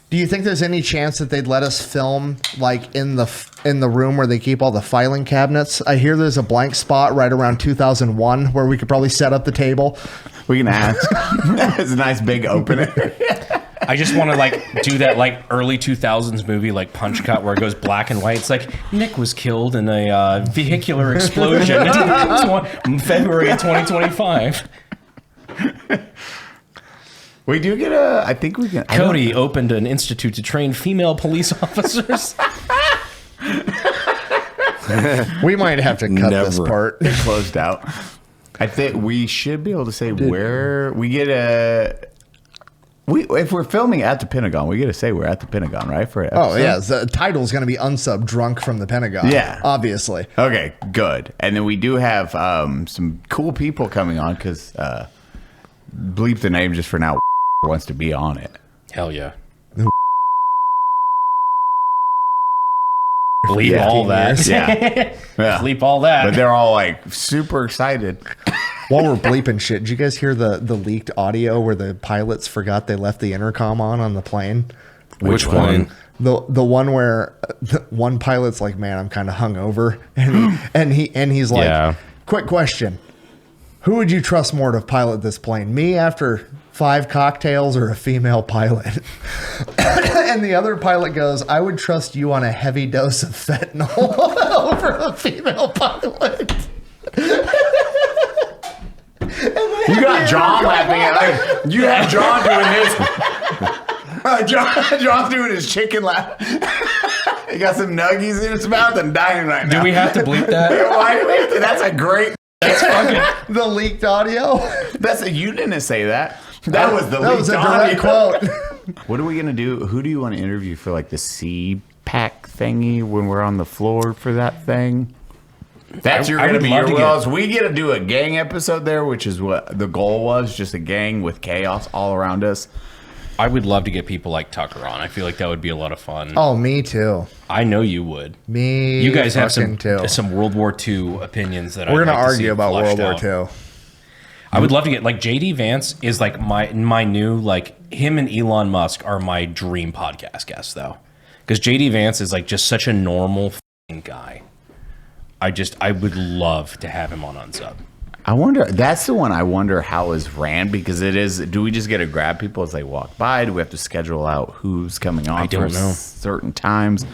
do you think there's any chance that they'd let us film like in the room where they keep all the filing cabinets? I hear there's a blank spot right around 2001 where we could probably set up the table. We can ask. It's a nice big opening. I just want to like do that like early 2000s movie like Punch Cut where it goes black and white. It's like Nick was killed in a vehicular explosion in February of 2025. We do get a... I think we can... Cody opened an institute to train female police officers. We might have to cut this part. It closed out. I think we should be able to say where we get a... if we're filming at the Pentagon, we get to say we're at the Pentagon, right? For the title's going to be Unsub Drunk from the Pentagon. Yeah. Obviously. Okay, good. And then we do have some cool people coming on because bleep the name just for now wants to be on it. Hell yeah. Bleep all that. Yeah. Bleep all that. But they're all like super excited. While we're bleeping shit, did you guys hear the leaked audio where the pilots forgot they left the intercom on the plane? Which one? The one where one pilot's like, "Man, I'm kind of hungover," and he's like, Yeah. "Quick question: who would you trust more to pilot this plane? Me after 5 cocktails or a female pilot?" And the other pilot goes, "I would trust you on a heavy dose of fentanyl over a female pilot." You got John laughing at like you had John doing this. John's doing his chicken laugh. He got some nuggies in his mouth and dying right now. Do we have to bleep that? Why do we have to? That's a great. That's fucking. The leaked audio. You didn't say that. That was the That was a leaked direct audio. quote. What are we gonna do? Who do you want to interview for like the CPAC thingy when we're on the floor for that thing? That's I gonna would be love your to wheelhouse. We get to do a gang episode there, which is what the goal was, just a gang with chaos all around us. I would love to get people like Tucker on. I feel like that would be a lot of fun. Oh, me too. I know you would. Me. You guys have fucking some World War II opinions that We're I'd gonna like to see argue about flushed World War out. II. I would love to get like JD Vance is like my new like him and Elon Musk are my dream podcast guests though, because JD Vance is like just such a normal f***ing guy. I would love to have him on Unsub. I wonder. That's the one I wonder how is ran because it is. Do we just get to grab people as they walk by? Do we have to schedule out who's coming on? I don't know. Certain times.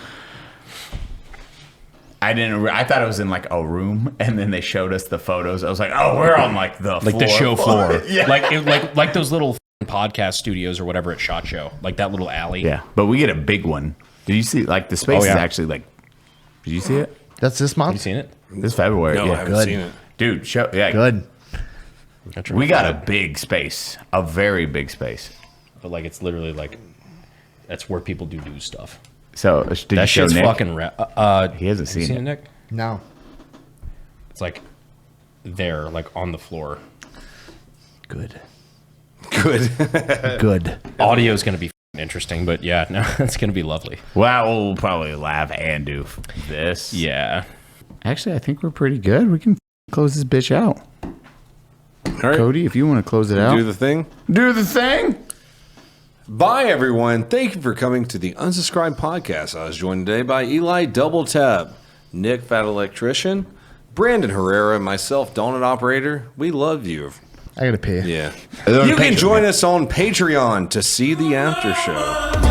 I didn't. I thought it was in like a room, and then they showed us the photos. I was like, "Oh, we're on like the Like the show floor, Yeah. like those little podcast studios or whatever at SHOT Show, like that little alley. Yeah, but we get a big one. Did you see? Like the space Oh, yeah. is actually like. Did you see it? That's this Have month. you seen it? This February. No, yeah, I haven't good. seen it. Dude, show. Yeah, Good. We got a big space, a very big space. But like it's literally like that's where people do news stuff. So did you That show shit's Nick? fucking He hasn't Have you seen it. Nick? No. It's like there, like on the floor. Good. Good. Good. Audio is going to be interesting, but yeah, no, it's going to be lovely. Well, we'll probably laugh and do this. Yeah. Actually, I think we're pretty good. We can close this bitch out. All right. Cody, if you want to close it out. Do the thing. Do the thing. Bye, everyone. Thank you for coming to the Unsubscribed Podcast. I was joined today by Eli Doubletap, Nick, Fat Electrician, Brandon Herrera, and myself, Donut Operator. We love you. I gotta pee. Yeah. On You can Patreon. join us on Patreon to see the after show.